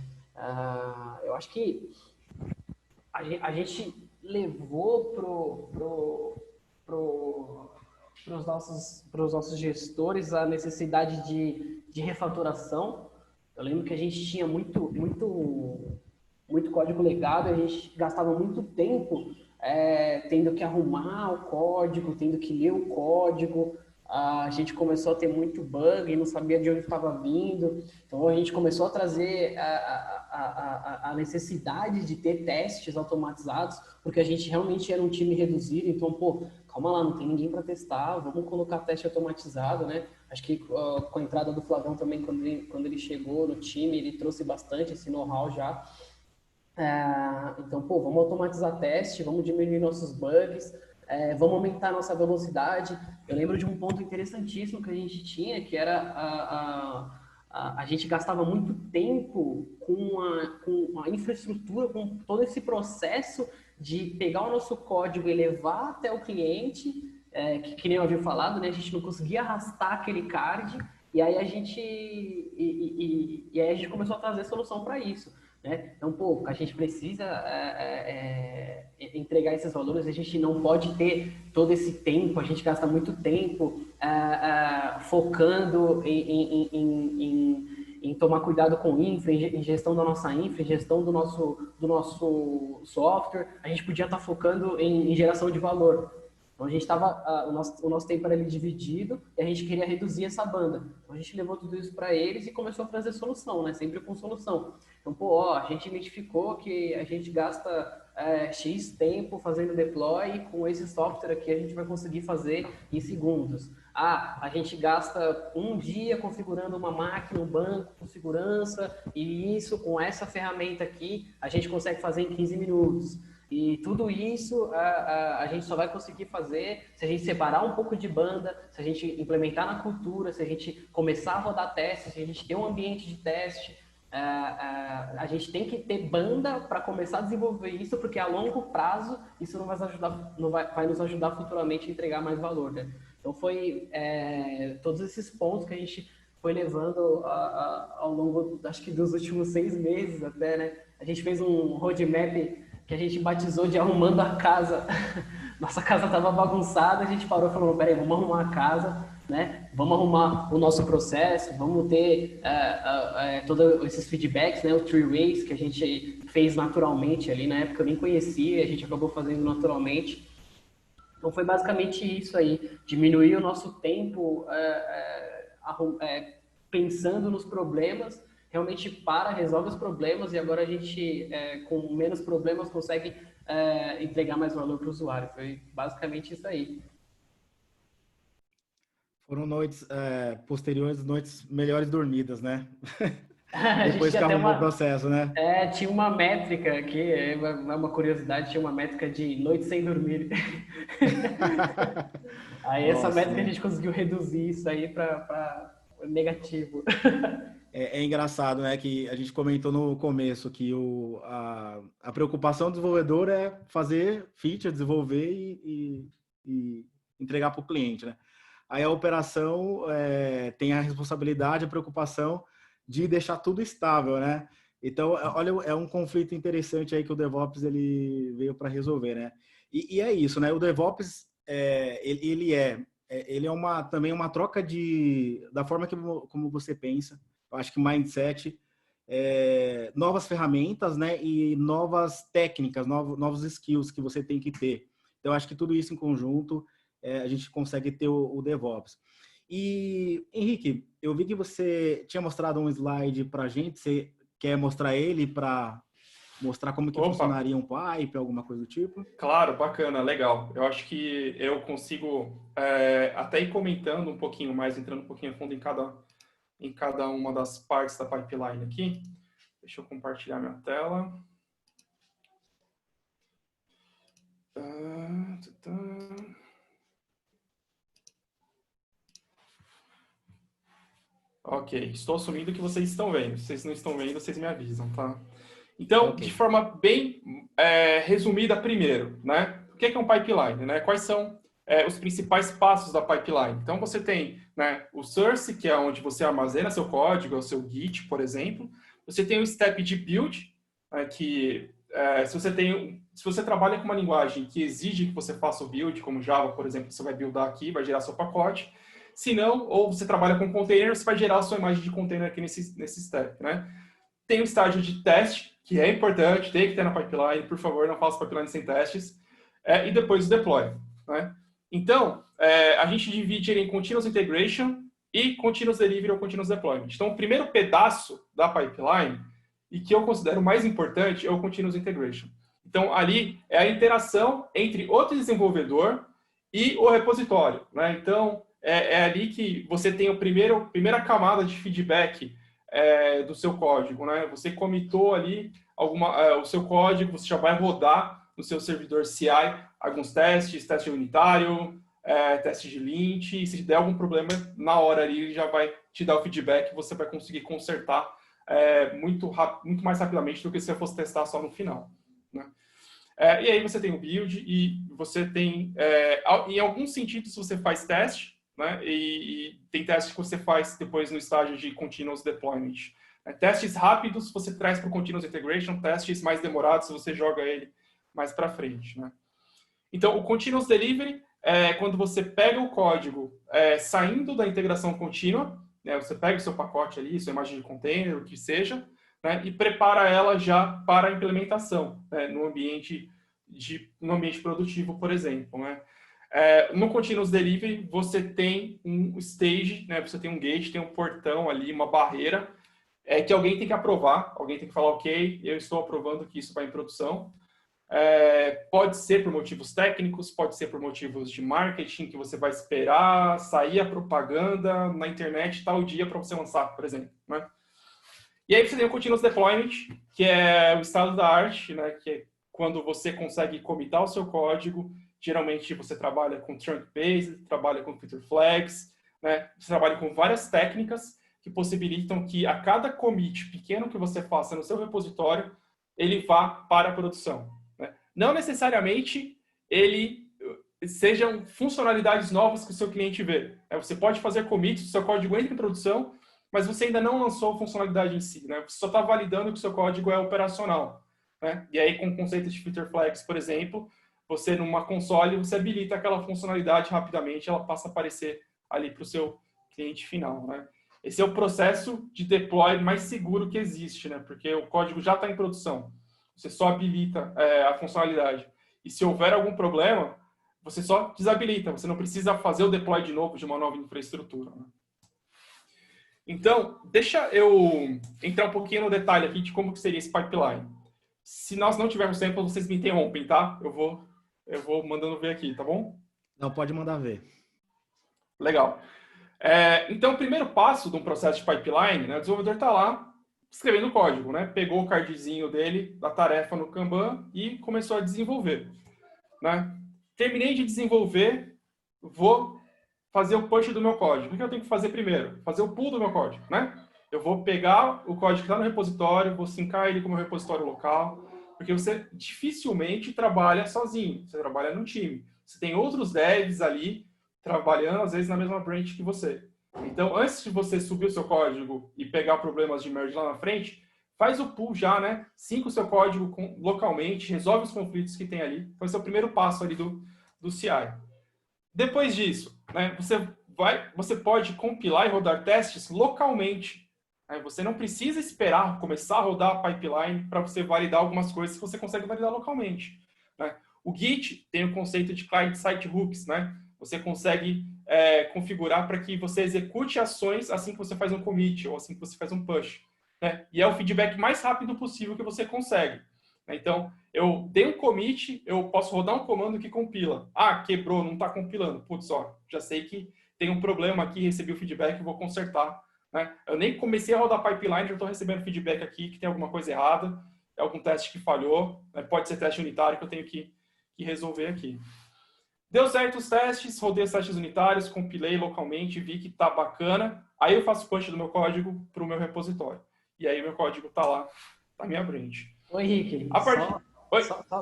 Eu acho que a gente levou para os nossos gestores a necessidade de refaturação. Eu lembro que a gente tinha muito código legado, a gente gastava muito tempo tendo que arrumar o código, tendo que ler o código. A gente começou a ter muito bug e não sabia de onde estava vindo. Então, a gente começou a trazer a necessidade de ter testes automatizados, porque a gente realmente era um time reduzido. Então, pô, calma lá, não tem ninguém para testar, vamos colocar teste automatizado, né? Acho que com a entrada do Flavão também, quando ele chegou no time, ele trouxe bastante esse know-how já. Então, pô, vamos automatizar teste, vamos diminuir nossos bugs, vamos aumentar nossa velocidade. Eu lembro de um ponto interessantíssimo que a gente tinha, que era a gente gastava muito tempo com a infraestrutura, com todo esse processo de pegar o nosso código e levar até o cliente, que nem eu havia falado, né? A gente não conseguia arrastar aquele card, e aí a gente começou a trazer solução para isso, né? Então, pô, a gente precisa entregar esses valores, a gente não pode ter todo esse tempo, a gente gasta muito tempo focando em tomar cuidado com infra, em gestão da nossa infra, em gestão do nosso software. A gente podia estar focando em geração de valor. Então, a gente estava, o nosso tempo era ali dividido e a gente queria reduzir essa banda. Então, a gente levou tudo isso para eles e começou a trazer solução, né? Sempre com solução. Então, pô, a gente identificou que a gente gasta X tempo fazendo deploy, e com esse software aqui a gente vai conseguir fazer em segundos. A gente gasta um dia configurando uma máquina, um banco com segurança, e isso, com essa ferramenta aqui, a gente consegue fazer em 15 minutos. E tudo isso a gente só vai conseguir fazer se a gente separar um pouco de banda, se a gente implementar na cultura, se a gente começar a rodar testes, se a gente ter um ambiente de teste. a gente tem que ter banda para começar a desenvolver isso, porque a longo prazo isso vai nos ajudar futuramente a entregar mais valor, né? Então foi todos esses pontos que a gente foi levando ao longo, acho que dos últimos 6 meses até, né? A gente fez um roadmap que a gente batizou de arrumando a casa. Nossa casa estava bagunçada, a gente parou e falou, peraí, vamos arrumar a casa, né? Vamos arrumar o nosso processo, vamos ter todos esses feedbacks, né? O three ways que a gente fez naturalmente ali, na época eu nem conhecia, a gente acabou fazendo naturalmente. Então foi basicamente isso aí, diminuir o nosso tempo pensando nos problemas, realmente resolve os problemas e agora a gente, com menos problemas, consegue entregar mais valor para o usuário. Foi basicamente isso aí. Foram noites posteriores, noites melhores dormidas, né? A gente Depois que tinha até arrumou o processo, né? tinha uma métrica aqui, é uma curiosidade, tinha uma métrica de noite sem dormir. Aí essa Nossa, métrica a né? gente conseguiu reduzir isso aí para negativo. É engraçado, né? Que a gente comentou no começo que a preocupação do desenvolvedor é fazer feature, desenvolver e entregar para o cliente, né? Aí a operação tem a responsabilidade, a preocupação de deixar tudo estável, né? Então, olha, é um conflito interessante aí que o DevOps ele veio para resolver, né? E é isso, né? O DevOps ele é também uma troca da forma como você pensa. Eu acho que mindset, novas ferramentas, né? E novas técnicas, novos skills que você tem que ter. Então, eu acho que tudo isso em conjunto a gente consegue ter o DevOps. E, Henrique, eu vi que você tinha mostrado um slide para a gente. Você quer mostrar ele para mostrar como que Opa, funcionaria um pipe, alguma coisa do tipo? claro, bacana, legal. Eu acho que eu consigo até ir comentando um pouquinho mais, entrando um pouquinho a fundo em cada uma das partes da pipeline aqui. Deixa eu compartilhar minha tela. Ok, estou assumindo que vocês estão vendo. Se vocês não estão vendo, vocês me avisam, tá? Então, de Ok. forma bem resumida primeiro, né? O que é um pipeline, né? Quais são os principais passos da pipeline? Então, você tem, né, o source, que é onde você armazena seu código, é o seu Git, por exemplo. Você tem o step de build, que se você trabalha com uma linguagem que exige que você faça o build, como Java, por exemplo, você vai buildar aqui, vai gerar seu pacote. Se não, ou você trabalha com container, você vai gerar a sua imagem de container aqui nesse step, né? Tem o estágio de teste, que é importante, tem que ter na pipeline. Por favor, não faça pipeline sem testes. E depois o deploy, né? Então, a gente divide ele em continuous integration e continuous delivery ou continuous deployment. Então, o primeiro pedaço da pipeline, e que eu considero mais importante, é o continuous integration. Então, ali é a interação entre o desenvolvedor e o repositório, né? Então, é ali que você tem a primeira camada de feedback do seu código, né? Você commitou ali o seu código, você já vai rodar no seu servidor CI alguns testes, teste unitário, teste de lint, e se der algum problema, na hora ali ele já vai te dar o feedback e você vai conseguir consertar muito mais rapidamente do que se você fosse testar só no final, né? E aí você tem o build e você tem, em alguns sentidos, você faz teste, né? E tem testes que você faz depois no estágio de continuous deployment. Testes rápidos você traz para o continuous integration, testes mais demorados você joga ele mais para frente, né? Então, o continuous delivery é quando você pega o código saindo da integração contínua, né? Você pega o seu pacote ali, sua imagem de container, o que seja, né? E prepara ela já para a implementação, né? no ambiente produtivo, por exemplo, né? No Continuous Delivery, você tem um stage, né? Você tem um gate, tem um portão ali, uma barreira, que alguém tem que aprovar, alguém tem que falar, ok, eu estou aprovando que isso vai em produção. Pode ser por motivos técnicos, pode ser por motivos de marketing, que você vai esperar sair a propaganda na internet tal dia para você lançar, por exemplo, né? E aí você tem o Continuous Deployment, que é o estado da arte, né? Que é quando você consegue commitar o seu código. Geralmente você trabalha com trunk based, trabalha com feature flags, né? Você trabalha com várias técnicas que possibilitam que a cada commit pequeno que você faça no seu repositório, ele vá para a produção, né? Não necessariamente ele sejam funcionalidades novas que o seu cliente vê. Você pode fazer commits, o seu código entra em produção, mas você ainda não lançou a funcionalidade em si, né? Você só está validando que o seu código é operacional, né? E aí, com o conceito de feature flags, por exemplo, você, numa console, você habilita aquela funcionalidade rapidamente, ela passa a aparecer ali para o seu cliente final, né? Esse é o processo de deploy mais seguro que existe, né? Porque o código já está em produção. Você só habilita a funcionalidade. E se houver algum problema, você só desabilita. Você não precisa fazer o deploy de novo de uma nova infraestrutura, né? Então, deixa eu entrar um pouquinho no detalhe aqui de como que seria esse pipeline. Se nós não tivermos tempo, vocês me interrompem, tá? Eu vou mandando ver aqui, tá bom? Não, pode mandar ver. Legal. Então, o primeiro passo de um processo de pipeline, né, o desenvolvedor está lá escrevendo código, né? Pegou o cardzinho dele, da tarefa no Kanban e começou a desenvolver, né? Terminei de desenvolver, vou fazer o push do meu código. O que eu tenho que fazer primeiro? Fazer o pull do meu código, né? Eu vou pegar o código que está no repositório, vou sincar ele com o meu repositório local, porque você dificilmente trabalha sozinho, você trabalha num time. Você tem outros devs ali trabalhando, às vezes, na mesma branch que você. Então, antes de você subir o seu código e pegar problemas de merge lá na frente, faz o pull já, né? Sinca o seu código localmente, resolve os conflitos que tem ali. Então, esse é o primeiro passo ali do CI. Depois disso, né, você pode compilar e rodar testes localmente. Né? Você não precisa esperar começar a rodar a pipeline para você validar algumas coisas que você consegue validar localmente. Né? O Git tem o conceito de client-side hooks, né? Você consegue configurar para que você execute ações assim que você faz um commit ou assim que você faz um push, né? E é o feedback mais rápido possível que você consegue. Então, eu dei um commit, eu posso rodar um comando que compila. Ah, quebrou, não está compilando. Putz, ó, já sei que tem um problema aqui, recebi o feedback, vou consertar. Né? Eu nem comecei a rodar pipeline, já estou recebendo feedback aqui que tem alguma coisa errada, é algum teste que falhou, né? Pode ser teste unitário que eu tenho que resolver aqui. Deu certo os testes, rodei os testes unitários, compilei localmente, vi que está bacana. Aí eu faço push do meu código para o meu repositório. E aí o meu código está lá, na minha branch. Oi, Henrique.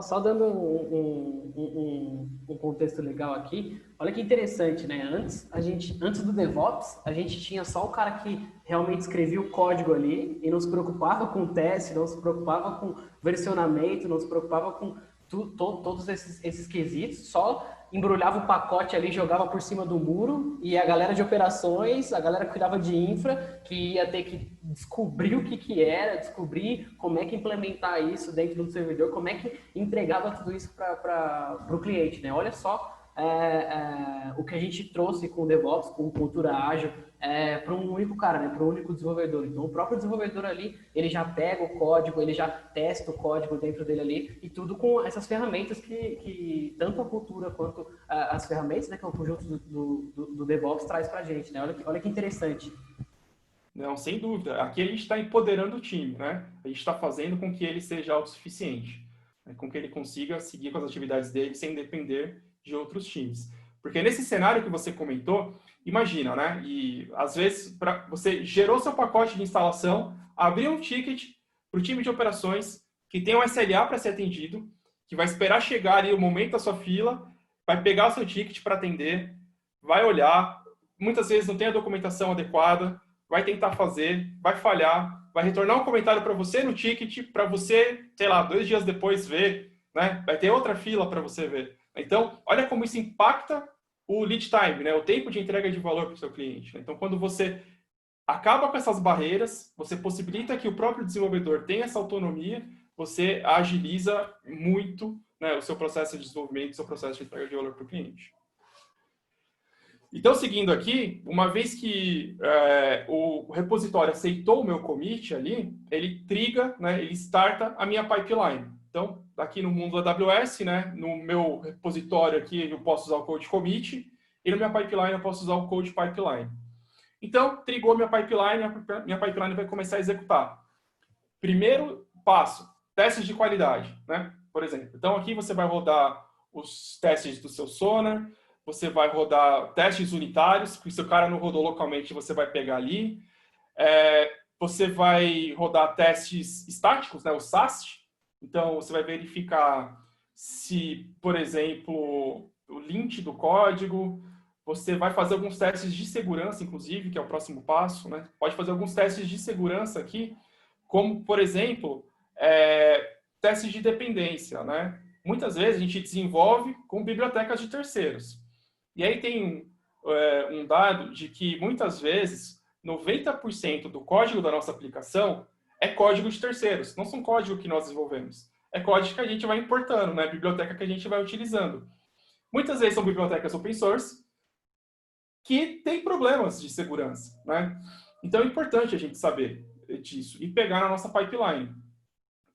Só dando um contexto legal aqui. Olha que interessante, né? Antes do DevOps, a gente tinha só o cara que realmente escrevia o código ali e não se preocupava com teste, não se preocupava com versionamento, não se preocupava com todos esses quesitos, só embrulhava o pacote ali, jogava por cima do muro, e a galera de operações, a galera que cuidava de infra, que ia ter que descobrir o que era, descobrir como é que implementar isso dentro do servidor, como é que entregava tudo isso para o cliente, né? Olha só o que a gente trouxe com o DevOps, com cultura ágil, para um único cara, né? Para um único desenvolvedor. Então, o próprio desenvolvedor ali, ele já pega o código, ele já testa o código dentro dele ali, e tudo com essas ferramentas que tanto a cultura quanto as ferramentas, né, que é o conjunto do DevOps traz para a gente, né? Olha que interessante. Não, sem dúvida. Aqui a gente está empoderando o time, né? A gente está fazendo com que ele seja autossuficiente, né? Com que ele consiga seguir com as atividades dele sem depender de outros times. Porque nesse cenário que você comentou, imagina, né? E às vezes você gerou seu pacote de instalação, abriu um ticket para o time de operações que tem um SLA para ser atendido, que vai esperar chegar ali o momento da sua fila, vai pegar o seu ticket para atender, vai olhar, muitas vezes não tem a documentação adequada, vai tentar fazer, vai falhar, vai retornar um comentário para você no ticket, para você, sei lá, 2 dias depois ver, né? Vai ter outra fila para você ver. Então, olha como isso impacta o lead time, né? O tempo de entrega de valor para o seu cliente. Então, quando você acaba com essas barreiras, você possibilita que o próprio desenvolvedor tenha essa autonomia, você agiliza muito, né, o seu processo de desenvolvimento, o seu processo de entrega de valor para o cliente. Então, seguindo aqui, uma vez que o repositório aceitou o meu commit ali, ele triga, né, ele starta a minha pipeline. Então, aqui no mundo da AWS, né, no meu repositório aqui, eu posso usar o code commit, e na minha pipeline eu posso usar o code pipeline. Então, trigou minha pipeline vai começar a executar. Primeiro passo, testes de qualidade, né? Por exemplo, então aqui você vai rodar os testes do seu Sonar, você vai rodar testes unitários, porque se o cara não rodou localmente, você vai pegar ali. Você vai rodar testes estáticos, né, o SAST. Então, você vai verificar se, por exemplo, o lint do código. Você vai fazer alguns testes de segurança, inclusive, que é o próximo passo, né? Pode fazer alguns testes de segurança aqui, como, por exemplo, testes de dependência, né? Muitas vezes a gente desenvolve com bibliotecas de terceiros. E aí tem um dado de que, muitas vezes, 90% do código da nossa aplicação é código de terceiros. Não são código que nós desenvolvemos. É código que a gente vai importando, né? Biblioteca que a gente vai utilizando. Muitas vezes são bibliotecas open source que tem problemas de segurança, né? Então é importante a gente saber disso e pegar na nossa pipeline.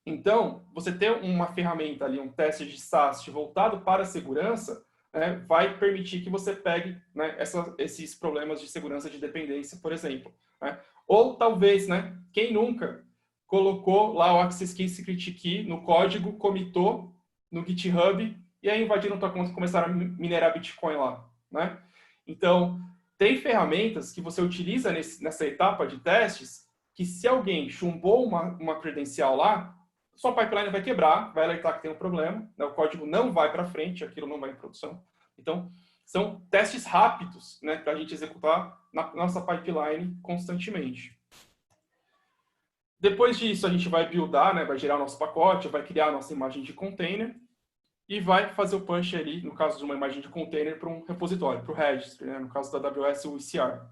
Então, você ter uma ferramenta ali, um teste de SAST voltado para a segurança, né, vai permitir que você pegue, né, esses problemas de segurança de dependência, por exemplo, né? Ou talvez, né, quem nunca colocou lá o Access Key Secret Key no código, comitou no GitHub e aí invadiram tua conta e começaram a minerar Bitcoin lá, né? Então, tem ferramentas que você utiliza nessa etapa de testes que, se alguém chumbou uma credencial lá, sua pipeline vai quebrar, vai alertar que tem um problema, né? O código não vai para frente, aquilo não vai em produção. Então, são testes rápidos, né, para a gente executar na nossa pipeline constantemente. Depois disso, a gente vai buildar, né, vai gerar o nosso pacote, vai criar a nossa imagem de container, e vai fazer o punch ali, no caso de uma imagem de container, para um repositório, para o registry, né? No caso da AWS, o ECR.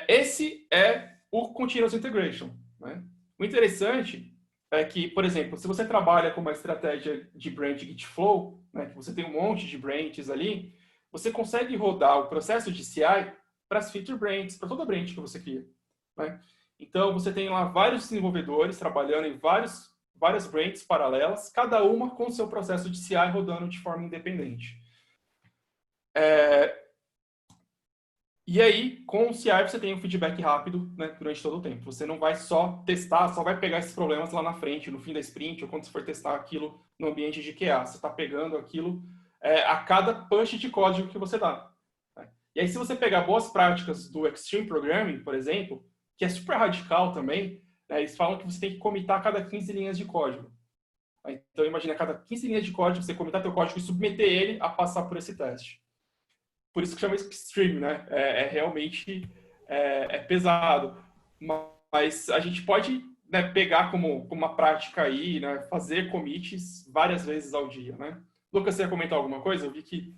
Esse é o Continuous Integration, né? O interessante é que, por exemplo, se você trabalha com uma estratégia de branch Git Flow, né, que você tem um monte de branches ali, você consegue rodar o processo de CI para as feature branches, para toda branch que você cria, né? Então, você tem lá vários desenvolvedores trabalhando em várias branches paralelas, cada uma com o seu processo de CI rodando de forma independente. E aí, com o CI, você tem um feedback rápido, né, durante todo o tempo. Você não vai só testar, só vai pegar esses problemas lá na frente, no fim da sprint, ou quando você for testar aquilo no ambiente de QA. Você está pegando aquilo a cada punch de código que você dá. Né? E aí, se você pegar boas práticas do Extreme Programming, por exemplo, que é super radical também, eles falam que você tem que commitar a cada 15 linhas de código. Então, imagina, a cada 15 linhas de código, você commitar teu código e submeter ele a passar por esse teste. Por isso que chama Extreme, né? Realmente pesado. Mas a gente pode, né, pegar como uma prática aí, né, fazer commits várias vezes ao dia, né? Lucas, você ia comentar alguma coisa? Eu vi que...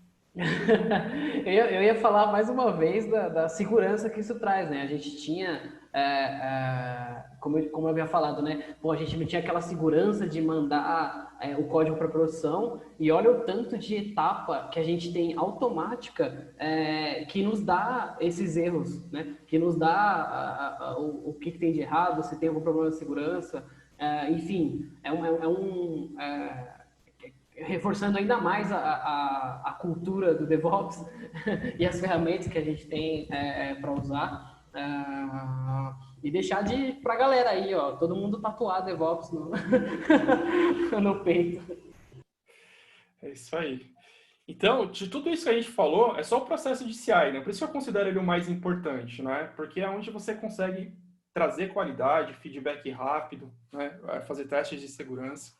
eu ia falar mais uma vez da segurança que isso traz, né? A gente tinha, como eu havia falado, né? Bom, a gente não tinha aquela segurança de mandar o código para produção, e olha o tanto de etapa que a gente tem automática que nos dá esses erros, né? Que nos dá o que tem de errado, se tem algum problema de segurança, enfim, reforçando ainda mais a cultura do DevOps e as ferramentas que a gente tem para usar, e deixar para a galera aí, ó, todo mundo tatuar DevOps no peito. É isso aí. Então, de tudo isso que a gente falou, é só o processo de CI, né? Por isso que eu considero ele o mais importante, né? Porque é onde você consegue trazer qualidade, feedback rápido, né? Fazer testes de segurança.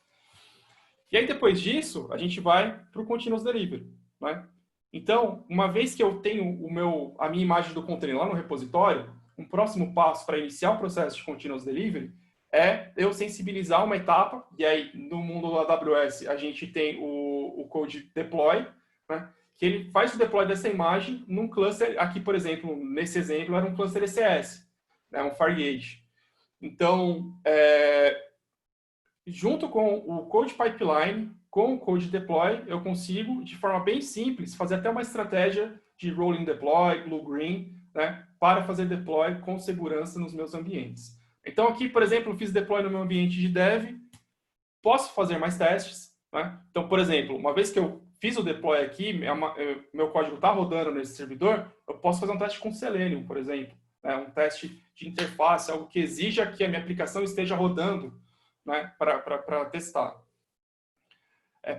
E aí, depois disso, a gente vai para o Continuous Delivery, né? Então, uma vez que eu tenho a minha imagem do container lá no repositório, um próximo passo para iniciar o processo de Continuous Delivery é eu sensibilizar uma etapa, e aí, no mundo do AWS, a gente tem o Code Deploy, né? Que ele faz o deploy dessa imagem num cluster, aqui, por exemplo, nesse exemplo, era um cluster ECS, né? Um Fargate. Então, junto com o Code Pipeline, com o Code Deploy, eu consigo, de forma bem simples, fazer até uma estratégia de Rolling Deploy, Blue Green, né, para fazer deploy com segurança nos meus ambientes. Então aqui, por exemplo, eu fiz deploy no meu ambiente de dev, posso fazer mais testes, né? Então, por exemplo, uma vez que eu fiz o deploy aqui, meu código está rodando nesse servidor, eu posso fazer um teste com Selenium, por exemplo, né? Um teste de interface, algo que exija que a minha aplicação esteja rodando, né, para testar.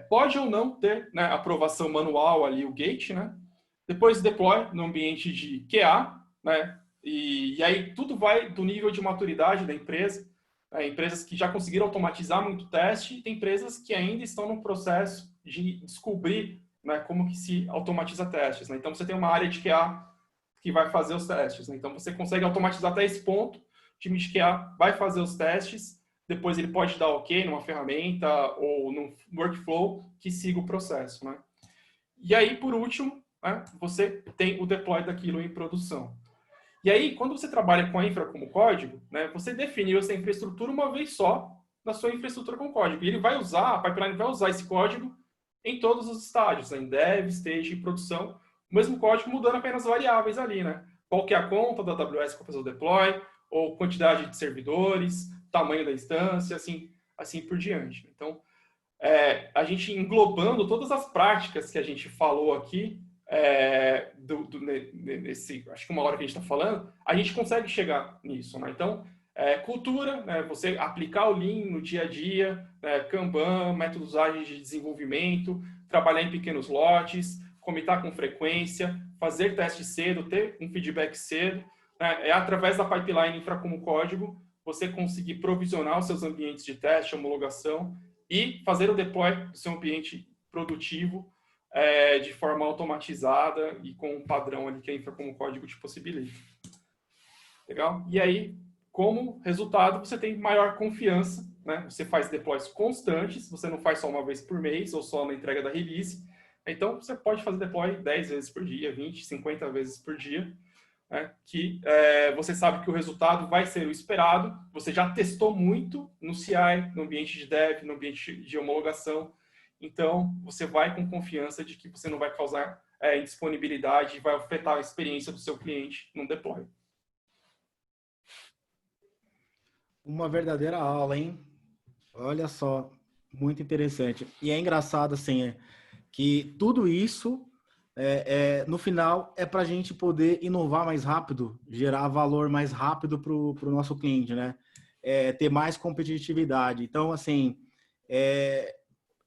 Pode ou não ter, né, aprovação manual ali, o gate, né? Depois deploy no ambiente de QA, né? E aí tudo vai do nível de maturidade da empresa. Empresas que já conseguiram automatizar muito teste, e tem empresas que ainda estão no processo de descobrir, né, como que se automatiza testes, né? Então, você tem uma área de QA que vai fazer os testes, né? Então, você consegue automatizar até esse ponto, o time de QA vai fazer os testes, depois ele pode dar OK numa ferramenta ou num workflow que siga o processo, né? E aí, por último, né, você tem o deploy daquilo em produção. E aí, quando você trabalha com a infra como código, né, você definiu essa infraestrutura uma vez só na sua infraestrutura com código. E ele vai usar, a pipeline vai usar esse código em todos os estágios, né, em dev, stage e produção. O mesmo código mudando apenas variáveis ali, né? Qual que é a conta da AWS para fazer o deploy, ou quantidade de servidores, tamanho da instância, assim por diante. Então, a gente englobando todas as práticas que a gente falou aqui, acho que uma hora que a gente está falando, a gente consegue chegar nisso, né? Então, cultura, né? Você aplicar o Lean no dia a dia, né? Kanban, métodos ágeis de desenvolvimento, trabalhar em pequenos lotes, comitar com frequência, fazer teste cedo, ter um feedback cedo, né? Através da pipeline infra como código, você conseguir provisionar os seus ambientes de teste, homologação e fazer o deploy do seu ambiente produtivo de forma automatizada e com um padrão ali que a infra como código te possibilita. Legal? E aí, como resultado, você tem maior confiança, né? Você faz deploys constantes, você não faz só uma vez por mês ou só na entrega da release. Então, você pode fazer deploy 10 vezes por dia, 20, 50 vezes por dia, né? Que você sabe que o resultado vai ser o esperado, você já testou muito no CI, no ambiente de dev, no ambiente de homologação. Então, você vai com confiança de que você não vai causar indisponibilidade e vai afetar a experiência do seu cliente no deploy. Uma verdadeira aula, hein? Olha só, muito interessante. E é engraçado, assim, que tudo isso, no final, é para a gente poder inovar mais rápido, gerar valor mais rápido para o nosso cliente, né? Ter mais competitividade. Então, assim,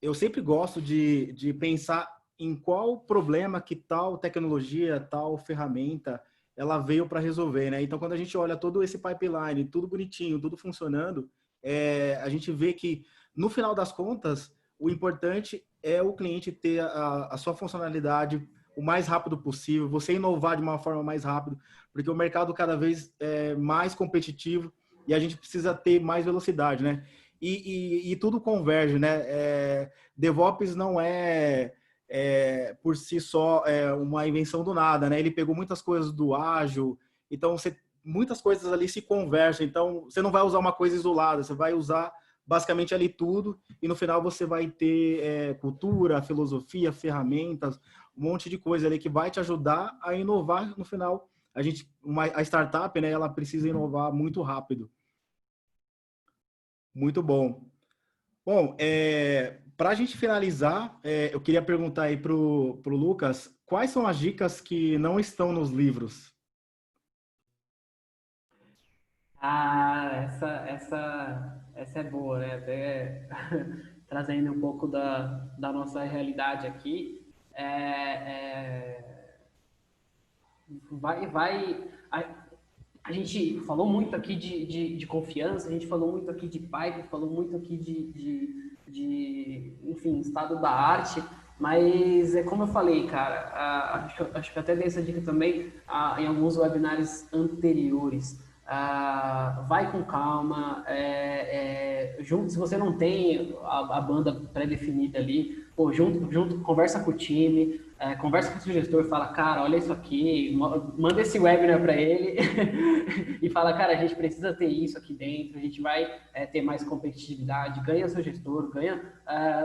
eu sempre gosto de pensar em qual problema que tal tecnologia, tal ferramenta, ela veio para resolver, né? Então, quando a gente olha todo esse pipeline, tudo bonitinho, tudo funcionando, a gente vê que, no final das contas, o importante é o cliente ter a sua funcionalidade o mais rápido possível, você inovar de uma forma mais rápida, porque o mercado cada vez é mais competitivo e a gente precisa ter mais velocidade, né? E tudo converge, né? DevOps não por si só uma invenção do nada, né? Ele pegou muitas coisas do ágil, então muitas coisas ali se conversam, então você não vai usar uma coisa isolada, você vai usar basicamente ali tudo e no final você vai ter cultura, filosofia, ferramentas, um monte de coisa ali que vai te ajudar a inovar no final. A startup, né, ela precisa inovar muito rápido. Muito bom. Bom, para a gente finalizar, eu queria perguntar aí pro Lucas, quais são as dicas que não estão nos livros? Essa é boa, né? Até trazendo um pouco da nossa realidade aqui. A gente falou muito aqui de confiança, a gente falou muito aqui de pipe, falou muito aqui enfim, estado da arte, mas como eu falei, cara, acho que até dei essa dica também em alguns webinars anteriores. Vai com calma, se você não tem a banda pré-definida ali, pô, conversa com o time, conversa com o seu gestor, fala, cara, olha isso aqui, manda esse webinar para ele e fala, cara, a gente precisa ter isso aqui dentro, a gente vai ter mais competitividade, ganha seu gestor, ganha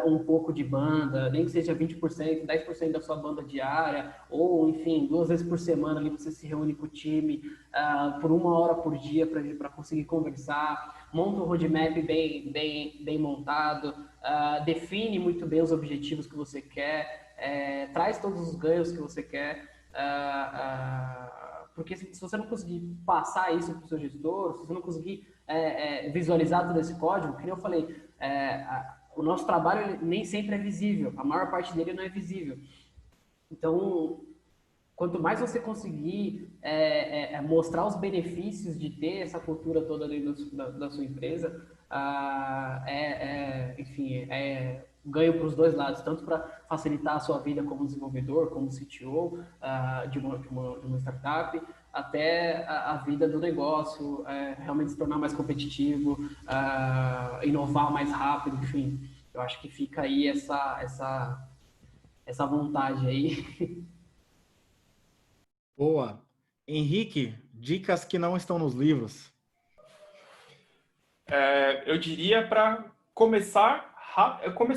um pouco de banda, nem que seja 20%, 10% da sua banda diária, ou enfim, 2 vezes por semana ali você se reúne com o time por 1 hora por dia para conseguir conversar, monta um roadmap bem montado, define muito bem os objetivos que você quer, traz todos os ganhos que você quer, porque se você não conseguir passar isso para o seu gestor, se você não conseguir visualizar todo esse código, como eu falei, o nosso trabalho nem sempre é visível, a maior parte dele não é visível. Então, quanto mais você conseguir mostrar os benefícios de ter essa cultura toda dentro da sua empresa, enfim, ganho para os dois lados, tanto para facilitar a sua vida como desenvolvedor, como CTO de uma startup, até a vida do negócio, realmente se tornar mais competitivo, inovar mais rápido, enfim. Eu acho que fica aí essa vontade aí. Boa. Henrique, dicas que não estão nos livros. Eu diria para começar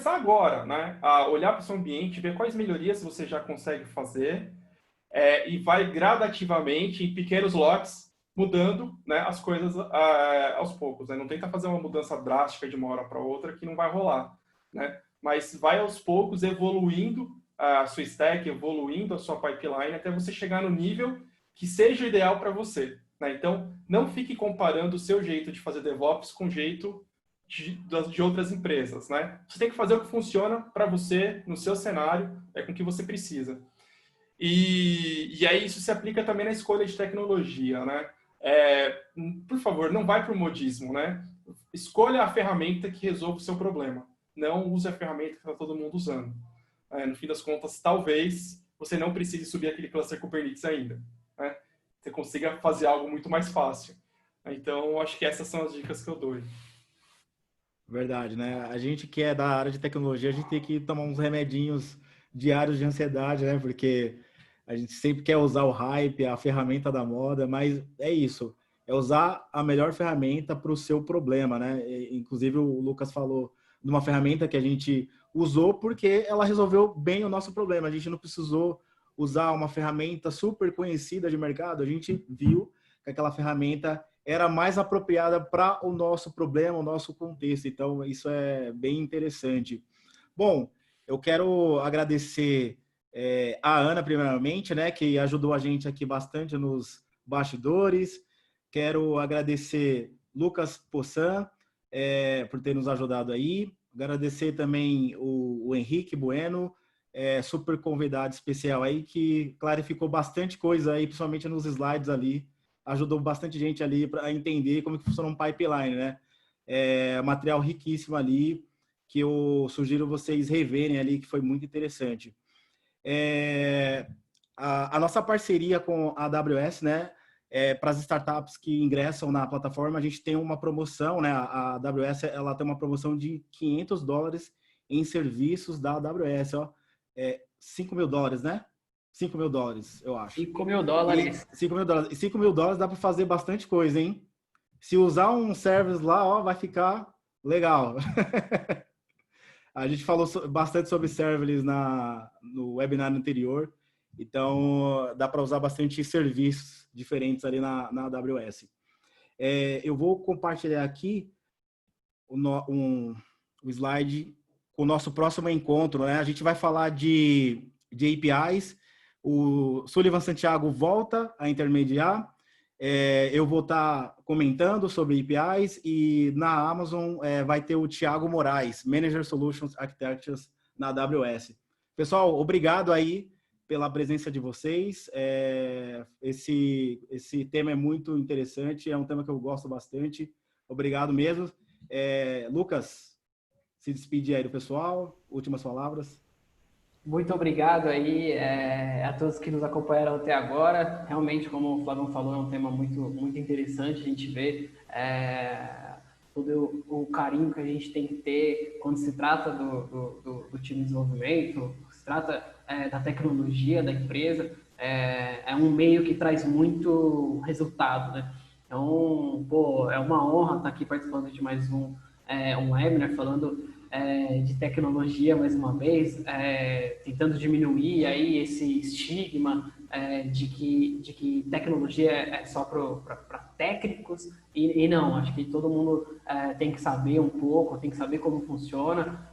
agora, né? A olhar para o seu ambiente, ver quais melhorias você já consegue fazer e vai gradativamente, em pequenos lotes, mudando, né, as coisas aos poucos. Né? Não tenta fazer uma mudança drástica de uma hora para outra que não vai rolar. Né? Mas vai aos poucos evoluindo a sua stack, evoluindo a sua pipeline, até você chegar no nível que seja ideal para você. Né? Então, não fique comparando o seu jeito de fazer DevOps com o jeito de outras empresas. Né? Você tem que fazer o que funciona para você, no seu cenário, com o que você precisa. E aí isso se aplica também na escolha de tecnologia, né? Por favor, não vai para o modismo, né? Escolha a ferramenta que resolve o seu problema. Não use a ferramenta que está todo mundo usando. No fim das contas, talvez você não precise subir aquele cluster Kubernetes ainda. Né? Você consiga fazer algo muito mais fácil. Então, acho que essas são as dicas que eu dou. Verdade, né? A gente que é da área de tecnologia, a gente tem que tomar uns remedinhos diários de ansiedade, né? Porque a gente sempre quer usar o hype, a ferramenta da moda, mas é isso. É usar a melhor ferramenta para o seu problema, né? Inclusive, o Lucas falou de uma ferramenta que a gente usou porque ela resolveu bem o nosso problema. A gente não precisou usar uma ferramenta super conhecida de mercado. A gente viu que aquela ferramenta era mais apropriada para o nosso problema, o nosso contexto. Então, isso é bem interessante. Bom, eu quero agradecer a Ana, primeiramente, né, que ajudou a gente aqui bastante nos bastidores. Quero agradecer Lucas Poçan por ter nos ajudado aí. Agradecer também o Henrique Bueno, super convidado especial aí, que clarificou bastante coisa aí, principalmente nos slides ali. Ajudou bastante gente ali para entender como que funciona um pipeline, né? Material riquíssimo ali, que eu sugiro vocês reverem ali, que foi muito interessante. A nossa parceria com a AWS, né? Para as startups que ingressam na plataforma, a gente tem uma promoção, né? A AWS, ela tem uma promoção de $500 em serviços da AWS, ó. $5.000, né? $5.000, eu acho. $5.000. $5.000. E $5.000 dá para fazer bastante coisa, hein? Se usar um service lá, ó, vai ficar legal. A gente falou bastante sobre serverless no webinar anterior. Então, dá para usar bastante serviços diferentes ali na AWS. Eu vou compartilhar aqui o slide com o nosso próximo encontro, né? A gente vai falar de APIs. O Sullivan Santiago volta a intermediar. Eu vou estar comentando sobre APIs e na Amazon vai ter o Thiago Moraes, Manager Solutions Architectures na AWS. Pessoal, obrigado aí pela presença de vocês. Esse tema é muito interessante, é um tema que eu gosto bastante. Obrigado mesmo. Lucas, se despedir aí do pessoal, últimas palavras. Muito obrigado aí a todos que nos acompanharam até agora. Realmente, como o Flavão falou, é um tema muito, muito interessante. A gente vê todo o carinho que a gente tem que ter quando se trata do time de desenvolvimento, se trata da tecnologia da empresa. É um meio que traz muito resultado, né? Então, pô, é uma honra estar aqui participando de mais um webinar falando de tecnologia mais uma vez, tentando diminuir aí esse estigma de que tecnologia é só para técnicos e não, acho que todo mundo tem que saber um pouco, tem que saber como funciona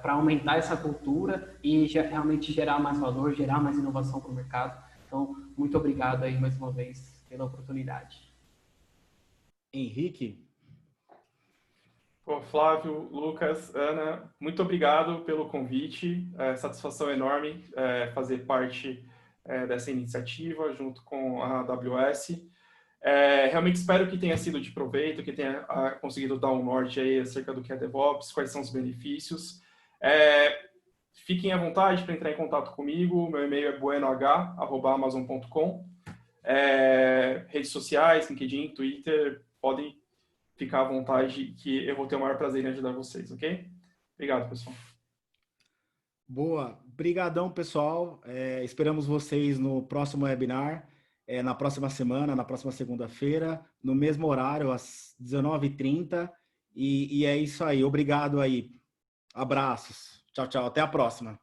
para aumentar essa cultura e realmente gerar mais valor, gerar mais inovação para o mercado. Então, muito obrigado aí mais uma vez pela oportunidade. Henrique. Flávio, Lucas, Ana, muito obrigado pelo convite. Satisfação enorme fazer parte dessa iniciativa, junto com a AWS. Realmente espero que tenha sido de proveito, que tenha conseguido dar um norte aí acerca do que é DevOps, quais são os benefícios. Fiquem à vontade para entrar em contato comigo, meu e-mail é buenoh@amazon.com. Redes sociais, LinkedIn, Twitter, podem ficar à vontade que eu vou ter o maior prazer em ajudar vocês, ok? Obrigado, pessoal. Boa. Brigadão, pessoal. Esperamos vocês no próximo webinar, na próxima semana, na próxima segunda-feira, no mesmo horário, às 19h30. E é isso aí. Obrigado aí. Abraços. Tchau, tchau. Até a próxima.